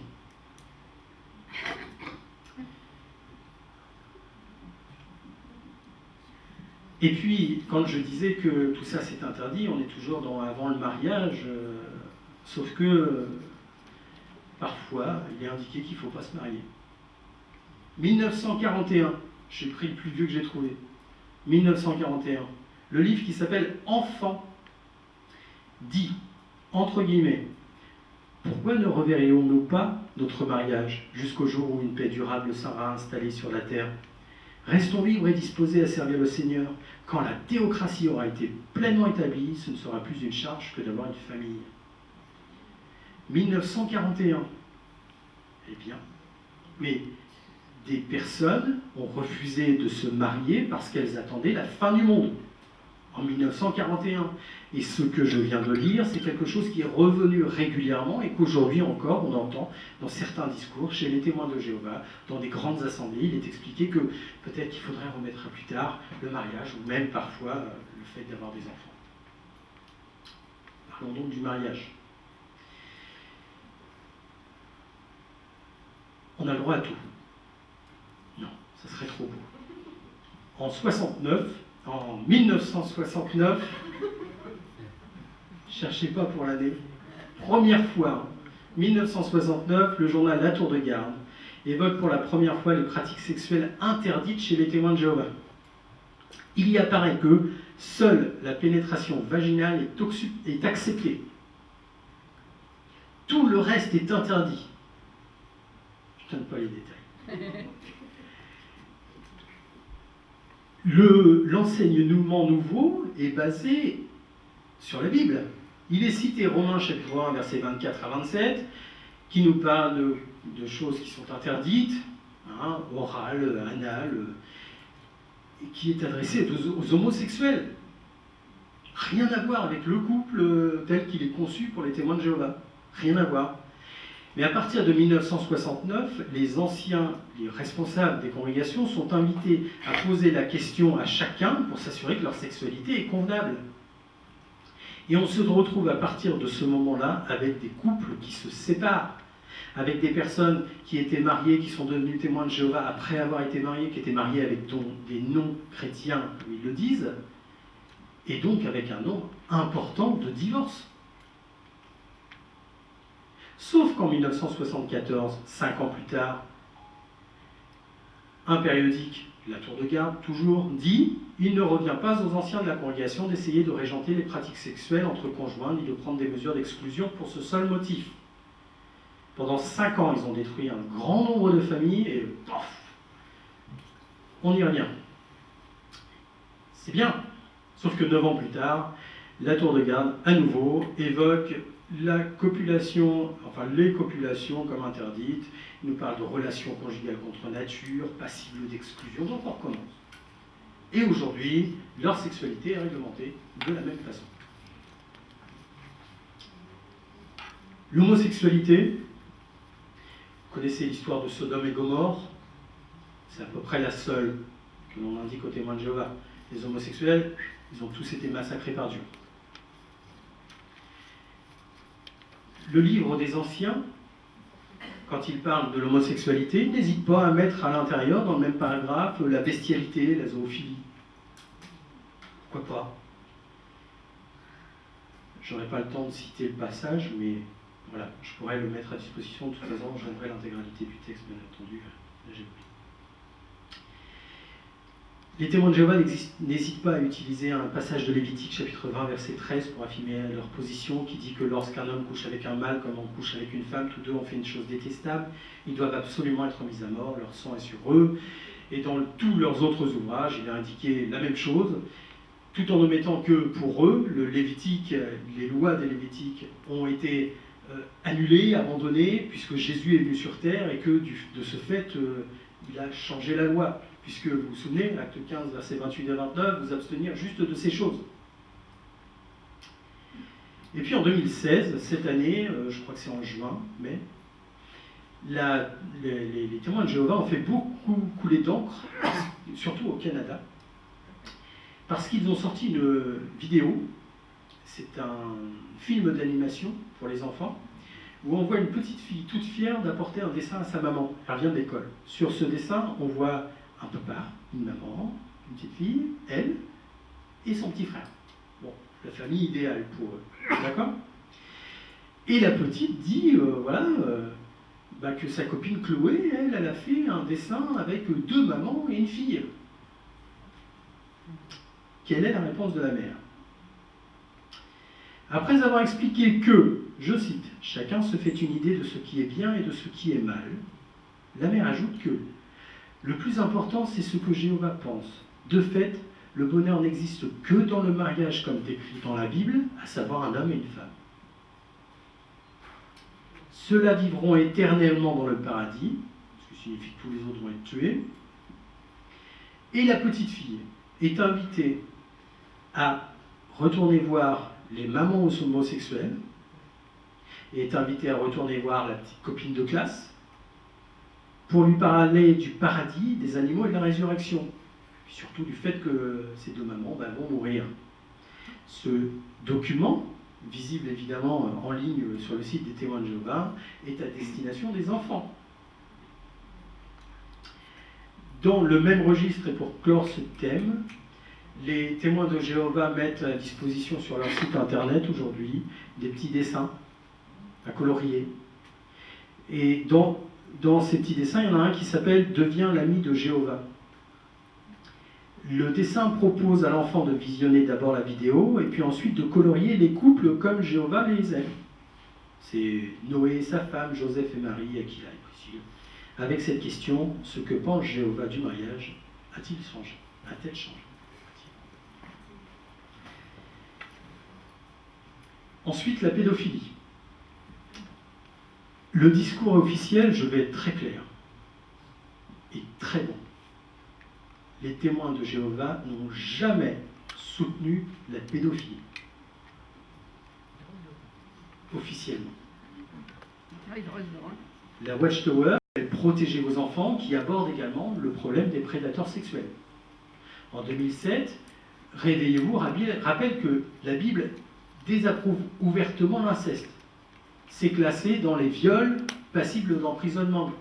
Et puis, quand je disais que tout ça c'est interdit, on est toujours avant le mariage, sauf que parfois, il est indiqué qu'il ne faut pas se marier. 1941, j'ai pris le plus vieux que j'ai trouvé. 1941. Le livre qui s'appelle « Enfant » dit, entre guillemets, « Pourquoi ne reverrions-nous pas notre mariage jusqu'au jour où une paix durable sera installée sur la terre ? Restons libres et disposés à servir le Seigneur. Quand la théocratie aura été pleinement établie, ce ne sera plus une charge que d'avoir une famille. » 1941. Eh bien, mais des personnes ont refusé de se marier parce qu'elles attendaient la fin du monde en 1941. Et ce que je viens de lire, c'est quelque chose qui est revenu régulièrement et qu'aujourd'hui encore on entend dans certains discours chez les témoins de Jéhovah, dans des grandes assemblées. Il est expliqué que peut-être qu'il faudrait remettre à plus tard le mariage ou même parfois le fait d'avoir des enfants. Parlons donc du mariage. On a le droit à tout. Non, ça serait trop beau. En 1969, cherchez pas pour l'année, première fois, 1969, le journal La Tour de Garde évoque pour la première fois les pratiques sexuelles interdites chez les témoins de Jéhovah. Il y apparaît que seule la pénétration vaginale est acceptée. Tout le reste est interdit. Je ne donne pas les détails. L'enseignement nouveau est basé sur la Bible. Il est cité Romains chapitre 1, versets 24 à 27, qui nous parle de choses qui sont interdites, orales, anales, et qui est adressé aux homosexuels. Rien à voir avec le couple tel qu'il est conçu pour les témoins de Jéhovah. Rien à voir. Mais à partir de 1969, les responsables des congrégations sont invités à poser la question à chacun pour s'assurer que leur sexualité est convenable. Et on se retrouve à partir de ce moment-là avec des couples qui se séparent, avec des personnes qui étaient mariées, qui sont devenues témoins de Jéhovah après avoir été mariées, qui étaient mariées avec des non-chrétiens, comme ils le disent, et donc avec un nombre important de divorces. Sauf qu'en 1974, 5 ans plus tard, un périodique la tour de garde toujours, dit « Il ne revient pas aux anciens de la congrégation d'essayer de régenter les pratiques sexuelles entre conjoints, ni de prendre des mesures d'exclusion pour ce seul motif. » Pendant 5 ans, ils ont détruit un grand nombre de familles et pof, on n'y revient. C'est bien, sauf que 9 ans plus tard, la tour de garde, à nouveau, évoque la copulation, enfin les copulations comme interdites. Il nous parle de relations conjugales contre nature, passibles d'exclusion, donc on recommence. Et aujourd'hui, leur sexualité est réglementée de la même façon. L'homosexualité, vous connaissez l'histoire de Sodome et Gomorrhe, c'est à peu près la seule que l'on indique aux témoins de Jéhovah. Les homosexuels, ils ont tous été massacrés par Dieu. Le livre des Anciens, quand il parle de l'homosexualité, il n'hésite pas à mettre à l'intérieur, dans le même paragraphe, la bestialité, la zoophilie. Pourquoi pas? J'aurais pas le temps de citer le passage, mais voilà, je pourrais le mettre à disposition. De toute façon, j'aimerais l'intégralité du texte, bien entendu. Là, j'ai oublié. Les témoins de Jéhovah n'hésitent pas à utiliser un passage de Lévitique, chapitre 20, verset 13, pour affirmer leur position, qui dit que lorsqu'un homme couche avec un mâle comme on couche avec une femme, tous deux ont fait une chose détestable, ils doivent absolument être mis à mort, leur sang est sur eux. Et dans tous leurs autres ouvrages, il a indiqué la même chose, tout en omettant que pour eux, le Lévitique, les lois des Lévitiques ont été annulées, abandonnées, puisque Jésus est venu sur terre et que de ce fait, il a changé la loi. Puisque vous vous souvenez, acte 15, versets 28 et 29, vous abstenir juste de ces choses. Et puis en 2016, cette année, je crois que c'est en juin, mais les témoins de Jéhovah ont fait beaucoup couler d'encre, surtout au Canada, parce qu'ils ont sorti une vidéo, c'est un film d'animation pour les enfants, où on voit une petite fille toute fière d'apporter un dessin à sa maman. Elle revient de l'école. Sur ce dessin, on voit un papa, une maman, une petite fille, elle, et son petit frère. Bon, la famille idéale pour eux. D'accord? Et la petite dit, que sa copine Chloé, elle a fait un dessin avec 2 mamans et une fille. Quelle est la réponse de la mère? Après avoir expliqué que, je cite, « Chacun se fait une idée de ce qui est bien et de ce qui est mal », la mère ajoute que le plus important, c'est ce que Jéhovah pense. De fait, le bonheur n'existe que dans le mariage comme décrit dans la Bible, à savoir un homme et une femme. Ceux-là vivront éternellement dans le paradis, ce qui signifie que tous les autres vont être tués. Et la petite fille est invitée à retourner voir les mamans homosexuelles, et est invitée à retourner voir la petite copine de classe, pour lui parler du paradis, des animaux et de la résurrection. Puis surtout du fait que ces 2 mamans vont mourir. Ce document, visible évidemment en ligne sur le site des témoins de Jéhovah, est à destination des enfants. Dans le même registre, et pour clore ce thème, les témoins de Jéhovah mettent à disposition sur leur site internet aujourd'hui des petits dessins à colorier. Et dans ces petits dessins, il y en a un qui s'appelle « Deviens l'ami de Jéhovah ». Le dessin propose à l'enfant de visionner d'abord la vidéo et puis ensuite de colorier les couples comme Jéhovah les aime. C'est Noé et sa femme, Joseph et Marie, Aquila et Priscille. Avec cette question, ce que pense Jéhovah du mariage a-t-il changé? A-t-elle changé? Ensuite, la pédophilie. Le discours officiel, je vais être très clair, est très bon. Les témoins de Jéhovah n'ont jamais soutenu la pédophilie. Officiellement. La Watchtower, elle protégeait vos enfants, qui aborde également le problème des prédateurs sexuels. En 2007, Réveillez-vous rappelle que la Bible désapprouve ouvertement l'inceste. C'est classé dans les viols passibles d'emprisonnement.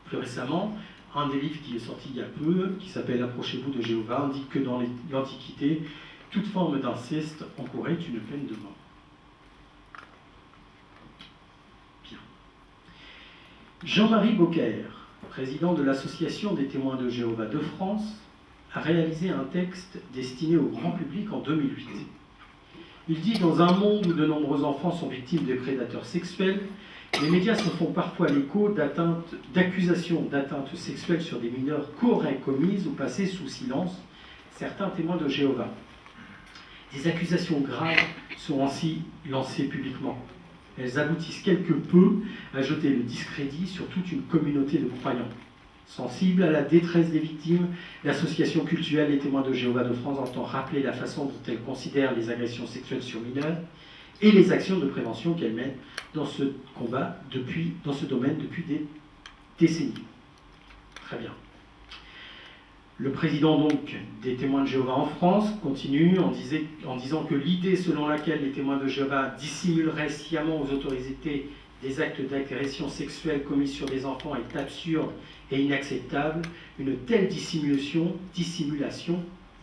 Plus récemment, un des livres qui est sorti il y a peu, qui s'appelle « Approchez-vous de Jéhovah », indique que dans l'Antiquité, toute forme d'inceste encourait une peine de mort. Bien. Jean-Marie Beaucaire, président de l'Association des témoins de Jéhovah de France, a réalisé un texte destiné au grand public en 2008. Il dit « Dans un monde où de nombreux enfants sont victimes des prédateurs sexuels, les médias se font parfois l'écho d'accusations d'atteinte sexuelle sur des mineurs qu'auraient commises ou passées sous silence certains témoins de Jéhovah. Des accusations graves sont ainsi lancées publiquement. Elles aboutissent quelque peu à jeter le discrédit sur toute une communauté de croyants. Sensible à la détresse des victimes, l'association cultuelle des témoins de Jéhovah de France entend rappeler la façon dont elle considère les agressions sexuelles sur mineurs et les actions de prévention qu'elle mène dans ce combat, dans ce domaine depuis des décennies. » Très bien. Le président donc des témoins de Jéhovah en France continue en disant que l'idée selon laquelle les témoins de Jéhovah dissimuleraient sciemment aux autorités des actes d'agression sexuelle commis sur des enfants est absurde et inacceptable. Une telle dissimulation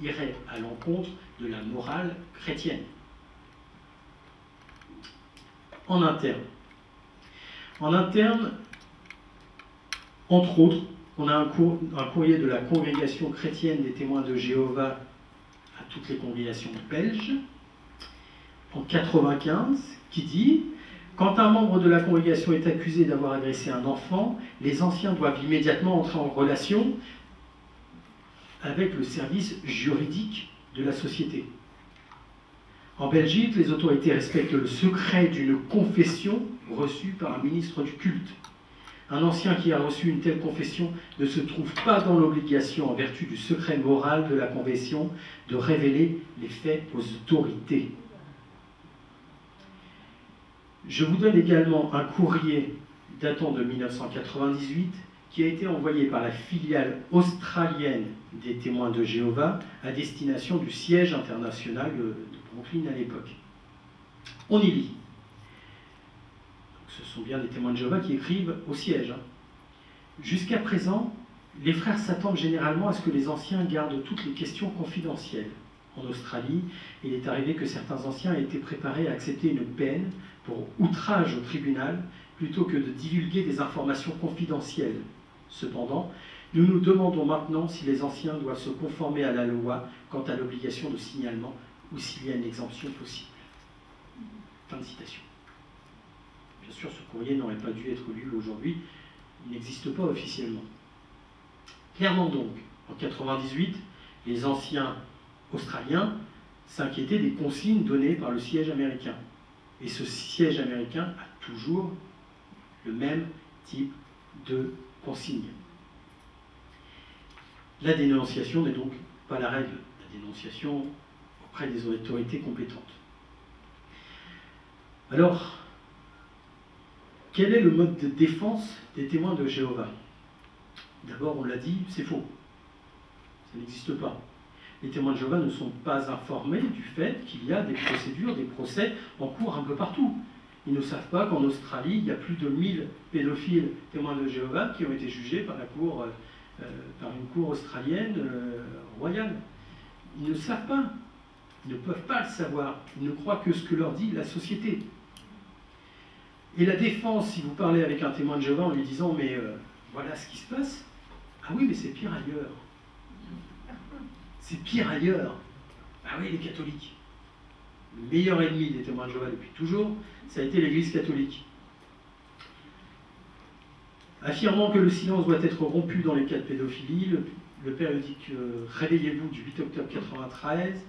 irait à l'encontre de la morale chrétienne. En interne, entre autres, on a un courrier de la Congrégation chrétienne des témoins de Jéhovah à toutes les congrégations belges, en 1995, qui dit « Quand un membre de la congrégation est accusé d'avoir agressé un enfant, les anciens doivent immédiatement entrer en relation avec le service juridique de la société. En Belgique, les autorités respectent le secret d'une confession reçue par un ministre du culte. Un ancien qui a reçu une telle confession ne se trouve pas dans l'obligation, en vertu du secret moral de la confession, de révéler les faits aux autorités. » Je vous donne également un courrier datant de 1998 qui a été envoyé par la filiale australienne des témoins de Jéhovah à destination du siège international de Brooklyn à l'époque. On y lit. Ce sont bien des témoins de Jéhovah qui écrivent au siège. Jusqu'à présent, les frères s'attendent généralement à ce que les anciens gardent toutes les questions confidentielles. En Australie, il est arrivé que certains anciens aient été préparés à accepter une peine pour outrage au tribunal plutôt que de divulguer des informations confidentielles. Cependant, nous nous demandons maintenant si les anciens doivent se conformer à la loi quant à l'obligation de signalement ou s'il y a une exemption possible. Fin de citation. Bien sûr, ce courrier n'aurait pas dû être lu aujourd'hui, il n'existe pas officiellement. Clairement donc, en 1998, les anciens australiens s'inquiétaient des consignes données par le siège américain. Et ce siège américain a toujours le même type de consignes. La dénonciation n'est donc pas la règle, la dénonciation auprès des autorités compétentes. Alors, quel est le mode de défense des témoins de Jéhovah? D'abord, on l'a dit, c'est faux. Ça n'existe pas. Les témoins de Jéhovah ne sont pas informés du fait qu'il y a des procédures, des procès en cours un peu partout. Ils ne savent pas qu'en Australie, il y a plus de 1000 pédophiles témoins de Jéhovah qui ont été jugés par une cour australienne royale. Ils ne savent pas. Ils ne peuvent pas le savoir. Ils ne croient que ce que leur dit la société. Et la défense, si vous parlez avec un témoin de Jéhovah en lui disant « mais voilà ce qui se passe », ah oui, mais c'est pire ailleurs. C'est pire ailleurs. Ah oui, les catholiques. Le meilleur ennemi des témoins de Jéhovah depuis toujours, ça a été l'Église catholique. Affirmant que le silence doit être rompu dans les cas de pédophilie, le périodique Réveillez-vous du 8 octobre 1993,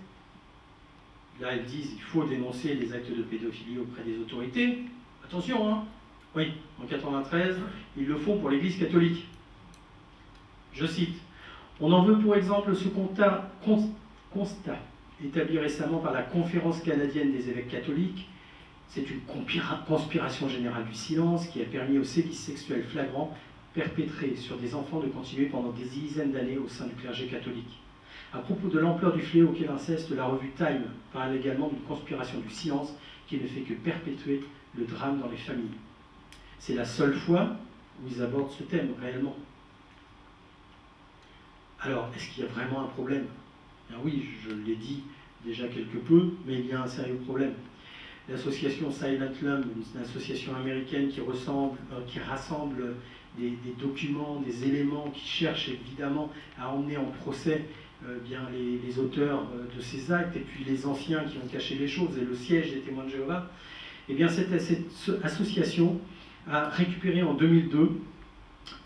là ils disent qu'il faut dénoncer les actes de pédophilie auprès des autorités. Attention, hein. Oui, en 1993, ils le font pour l'Église catholique. Je cite. On en veut pour exemple ce constat établi récemment par la Conférence canadienne des évêques catholiques. C'est une conspiration générale du silence qui a permis aux sévices sexuels flagrants perpétrés sur des enfants de continuer pendant des dizaines d'années au sein du clergé catholique. À propos de l'ampleur du fléau qu'est l'inceste, la revue Time parle également d'une conspiration du silence qui ne fait que perpétuer le drame dans les familles. C'est la seule fois où ils abordent ce thème réellement. Alors, est-ce qu'il y a vraiment un problème? Bien oui, je l'ai dit déjà quelque peu, mais il y a un sérieux problème. L'association Silent Lump, une association américaine qui rassemble des documents, des éléments qui cherchent évidemment à emmener en procès bien les auteurs de ces actes, et puis les anciens qui ont caché les choses, et le siège des témoins de Jéhovah, et bien cette association a récupéré en 2002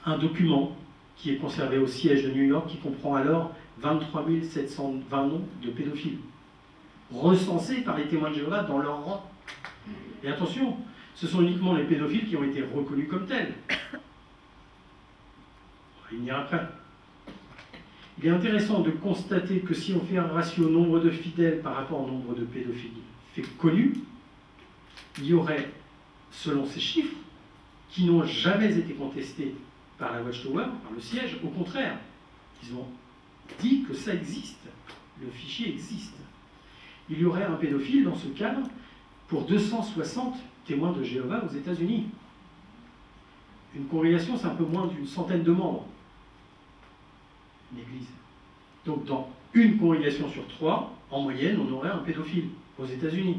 un document qui est conservé au siège de New York, qui comprend alors 23 720 noms de pédophiles, recensés par les témoins de Jéhovah dans leur rang. Et attention, ce sont uniquement les pédophiles qui ont été reconnus comme tels. On va y venir après. Il est intéressant de constater que si on fait un ratio nombre de fidèles par rapport au nombre de pédophiles connus, il y aurait, selon ces chiffres, qui n'ont jamais été contestés par la Watchtower, par le siège, au contraire, ils ont dit que ça existe, le fichier existe. Il y aurait un pédophile dans ce cadre pour 260 témoins de Jéhovah aux États-Unis. Une congrégation, c'est un peu moins d'une centaine de membres. Une église. Donc dans une congrégation sur 3, en moyenne, on aurait un pédophile aux États-Unis.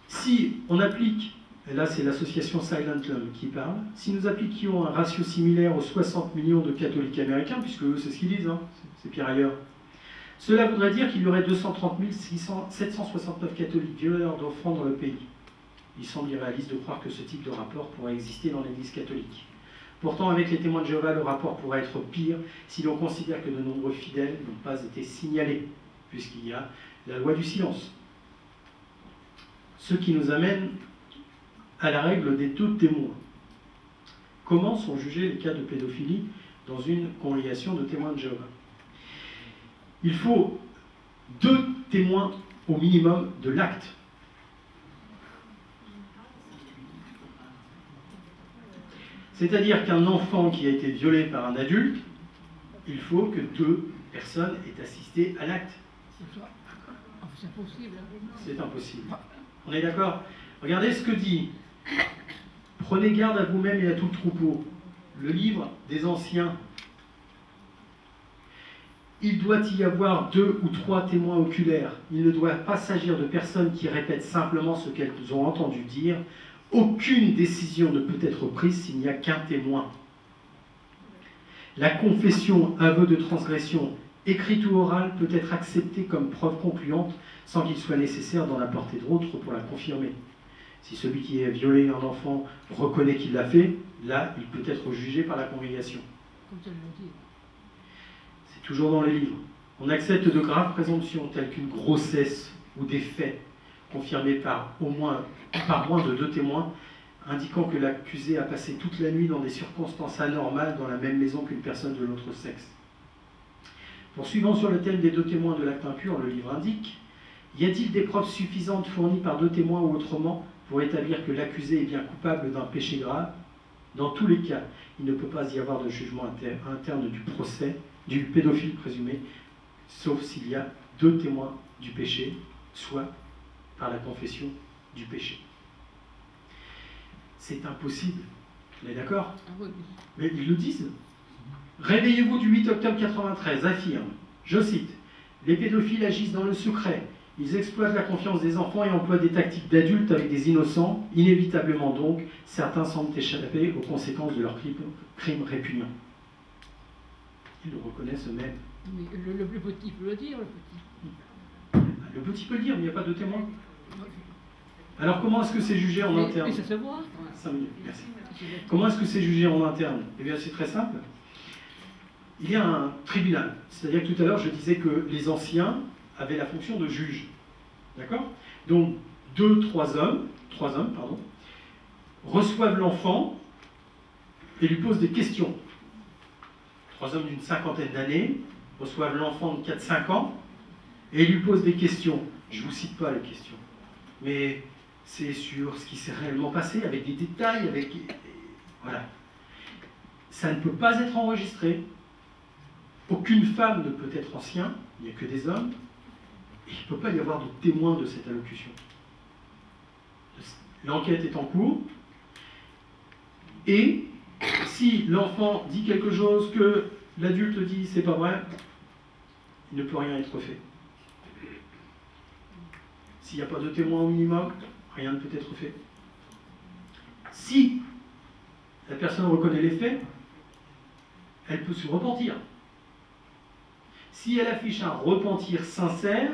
Si on applique, et là c'est l'association Silent Lump qui parle, si nous appliquions un ratio similaire aux 60 millions de catholiques américains, puisque eux c'est ce qu'ils disent, hein, c'est pire ailleurs, cela voudrait dire qu'il y aurait 230 769 catholiques violeurs d'enfants dans le pays. Il semble irréaliste de croire que ce type de rapport pourrait exister dans l'Église catholique. Pourtant, avec les témoins de Jéhovah, le rapport pourrait être pire si l'on considère que de nombreux fidèles n'ont pas été signalés, puisqu'il y a la loi du silence. Ce qui nous amène à la règle des 2 témoins. Comment sont jugés les cas de pédophilie dans une congrégation de témoins de Jéhovah? Il faut 2 témoins au minimum de l'acte. C'est-à-dire qu'un enfant qui a été violé par un adulte, il faut que 2 personnes aient assisté à l'acte. C'est impossible. C'est impossible. On est d'accord? Regardez ce que dit « Prenez garde à vous-même et à tout le troupeau ». Le livre des Anciens. Il doit y avoir 2 ou 3 témoins oculaires. Il ne doit pas s'agir de personnes qui répètent simplement ce qu'elles ont entendu dire. Aucune décision ne peut être prise s'il n'y a qu'un témoin. La confession, aveu de transgression, écrite ou orale, peut être acceptée comme preuve concluante sans qu'il soit nécessaire d'en apporter d'autres pour la confirmer. Si celui qui a violé un enfant reconnaît qu'il l'a fait, là, il peut être jugé par la congrégation. C'est toujours dans les livres. On accepte de graves présomptions telles qu'une grossesse ou des faits confirmés par moins de 2 témoins, indiquant que l'accusé a passé toute la nuit dans des circonstances anormales dans la même maison qu'une personne de l'autre sexe. Poursuivant sur le thème des 2 témoins de l'acte impur, le livre indique: y a-t-il des preuves suffisantes fournies par 2 témoins ou autrement pour établir que l'accusé est bien coupable d'un péché grave? Dans tous les cas, il ne peut pas y avoir de jugement interne du procès, du pédophile présumé, sauf s'il y a 2 témoins du péché, soit par la confession du péché. C'est impossible. On est d'accord? Mais ils le disent. Réveillez-vous du 8 octobre 1993 affirme, je cite, « Les pédophiles agissent dans le secret. Ils exploitent la confiance des enfants et emploient des tactiques d'adultes avec des innocents. Inévitablement donc, certains semblent échapper aux conséquences de leurs crimes répugnants. » Ils le reconnaissent eux-mêmes. Oui, le petit peut le dire, le petit. Le petit peut le dire, mais il n'y a pas de témoin. Alors comment est-ce que c'est jugé en interne? Mais ça se voit. 5 minutes, merci. Comment est-ce que c'est jugé en interne? Eh bien c'est très simple. Il y a un tribunal. C'est-à-dire que tout à l'heure je disais que les anciens avaient la fonction de juge. D'accord? Donc 3 hommes, reçoivent l'enfant et lui posent des questions. 3 hommes d'une 50aine d'années reçoivent l'enfant de 4-5 ans et lui posent des questions. Je ne vous cite pas les questions, mais c'est sur ce qui s'est réellement passé, avec des détails, avec... Voilà. Ça ne peut pas être enregistré. Aucune femme ne peut être ancien, il n'y a que des hommes, et il ne peut pas y avoir de témoin de cette allocution. L'enquête est en cours, et si l'enfant dit quelque chose que l'adulte dit c'est pas vrai, il ne peut rien être fait. S'il n'y a pas de témoin au minimum, rien ne peut être fait. Si la personne reconnaît les faits, elle peut se repentir. Si elle affiche un repentir sincère,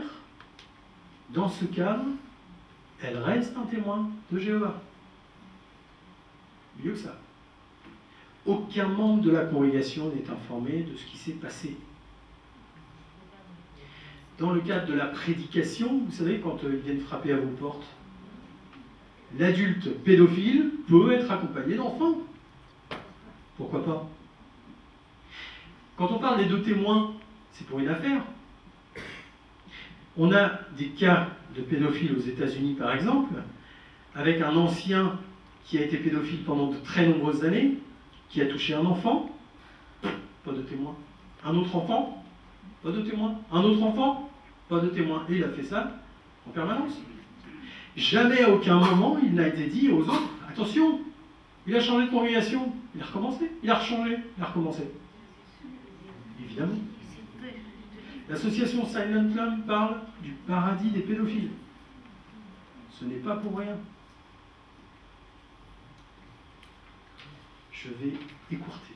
dans ce cas, elle reste un témoin de Jéhovah. Mieux que ça. Aucun membre de la congrégation n'est informé de ce qui s'est passé. Dans le cadre de la prédication, vous savez, quand ils viennent frapper à vos portes, l'adulte pédophile peut être accompagné d'enfants. Pourquoi pas? Quand on parle des deux témoins, c'est pour une affaire. On a des cas de pédophiles aux États-Unis, par exemple, avec un ancien qui a été pédophile pendant de très nombreuses années, qui a touché un enfant, pas de témoin. Un autre enfant, pas de témoin. Un autre enfant, pas de témoin. Et il a fait ça en permanence. Jamais à aucun moment il n'a été dit aux autres, attention, il a changé de congrégation, il a recommencé, il a rechangé, il a recommencé. Évidemment. L'association Silent Lamb parle du paradis des pédophiles. Ce n'est pas pour rien. Je vais écourter.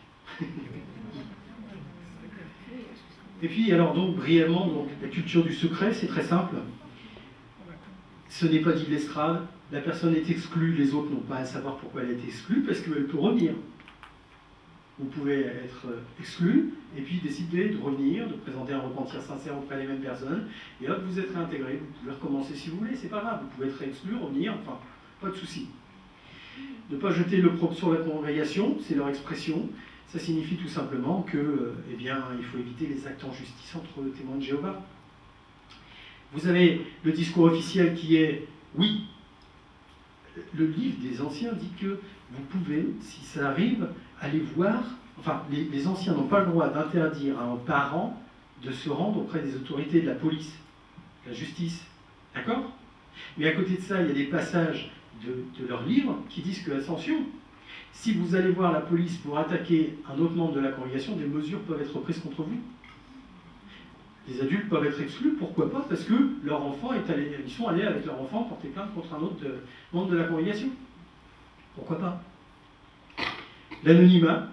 Et puis, alors, donc, brièvement, donc, la culture du secret, c'est très simple. Ce n'est pas dit de l'estrade. La personne est exclue, les autres n'ont pas à savoir pourquoi elle est exclue, parce qu'elle peut revenir. Vous pouvez être exclu, et puis décider de revenir, de présenter un repentir sincère auprès des mêmes personnes, et hop, vous êtes réintégré. Vous pouvez recommencer si vous voulez, c'est pas grave. Vous pouvez être exclu, revenir, enfin, pas de souci. Ne pas jeter l'opprobre sur la congrégation, c'est leur expression. Ça signifie tout simplement que, eh bien, il faut éviter les actes en justice entre témoins de Jéhovah. Vous avez le discours officiel qui est « oui ». Le livre des anciens dit que vous pouvez, si ça arrive, aller voir, enfin, les anciens n'ont pas le droit d'interdire à un parent de se rendre auprès des autorités de la police, de la justice, d'accord? Mais à côté de ça, il y a des passages de leur livre qui disent que, attention, si vous allez voir la police pour attaquer un autre membre de la congrégation, des mesures peuvent être prises contre vous. Les adultes peuvent être exclus, pourquoi pas? Parce que leur enfant est allé, ils sont allés avec leur enfant porter plainte contre un autre membre de la congrégation. Pourquoi pas? L'anonymat,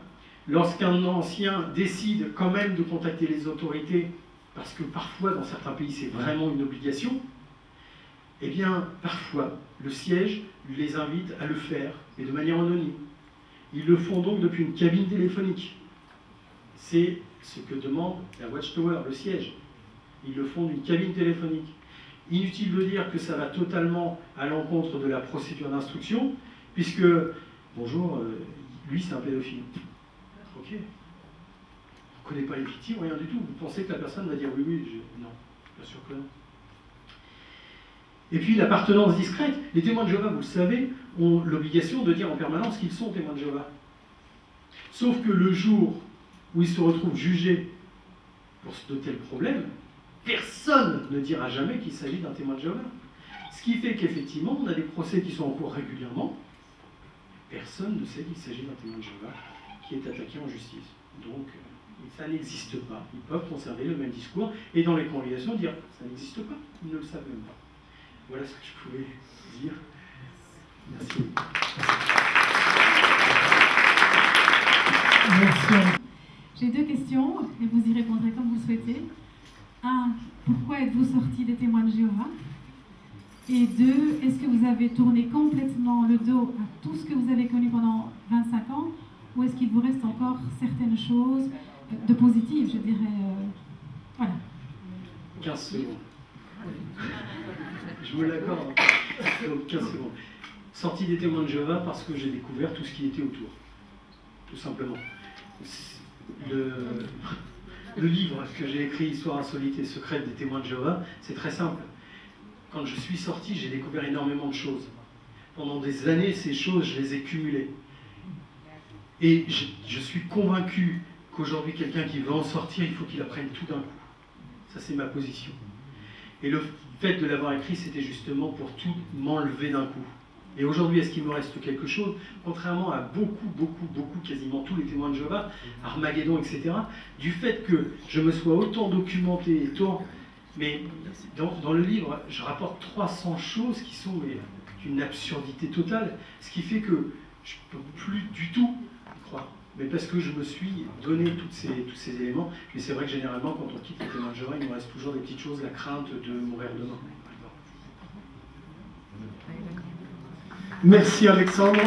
lorsqu'un ancien décide quand même de contacter les autorités, parce que parfois dans certains pays c'est vraiment une obligation, eh bien parfois le siège les invite à le faire, mais de manière anonyme. Ils le font donc depuis une cabine téléphonique. C'est ce que demande la Watchtower, le siège. Ils le font d'une cabine téléphonique. Inutile de dire que ça va totalement à l'encontre de la procédure d'instruction, puisque, bonjour, lui c'est un pédophile. Ok. On ne connaît pas les victimes, rien du tout. Vous pensez que la personne va dire oui, oui, non, bien sûr que non. Et puis l'appartenance discrète. Les témoins de Jéhovah, vous le savez, ont l'obligation de dire en permanence qu'ils sont témoins de Jéhovah. Sauf que le jour où ils se retrouvent jugés pour de tels problèmes, personne ne dira jamais qu'il s'agit d'un témoin de Jéhovah. Ce qui fait qu'effectivement, on a des procès qui sont en cours régulièrement. Personne ne sait qu'il s'agit d'un témoin de Jéhovah qui est attaqué en justice. Donc, ça n'existe pas. Ils peuvent conserver le même discours et dans les congrégations dire ça n'existe pas. Ils ne le savent même pas. Voilà ce que je pouvais dire. Merci. Merci. J'ai deux questions et vous y répondrez comme vous souhaitez. Un, pourquoi êtes-vous sorti des témoins de Jéhovah? Et deux, est-ce que vous avez tourné complètement le dos à tout ce que vous avez connu pendant 25 ans ou est-ce qu'il vous reste encore certaines choses de positives, je dirais voilà. 15 secondes. Je me l'accorde. 15 secondes. Sorti des témoins de Jéhovah parce que j'ai découvert tout ce qui était autour. Tout simplement. Le livre que j'ai écrit, Histoire insolite et secrète des témoins de Jéhovah, c'est très simple. Quand je suis sorti, j'ai découvert énormément de choses. Pendant des années, ces choses, je les ai cumulées. Et je suis convaincu qu'aujourd'hui, quelqu'un qui veut en sortir, il faut qu'il apprenne tout d'un coup. Ça, c'est ma position. Et le fait de l'avoir écrit, c'était justement pour tout m'enlever d'un coup. Et aujourd'hui, est-ce qu'il me reste quelque chose? Contrairement à beaucoup, quasiment tous les témoins de Jéhovah, Armageddon, etc., du fait que je me sois autant documenté, mais dans le livre, je rapporte 300 choses qui sont d'une absurdité totale, ce qui fait que je ne peux plus du tout croire. Mais parce que je me suis donné tous ces éléments. Mais c'est vrai que généralement, quand on quitte les témoins de Jéhovah, il nous reste toujours des petites choses, la crainte de mourir demain. Merci Alexandre.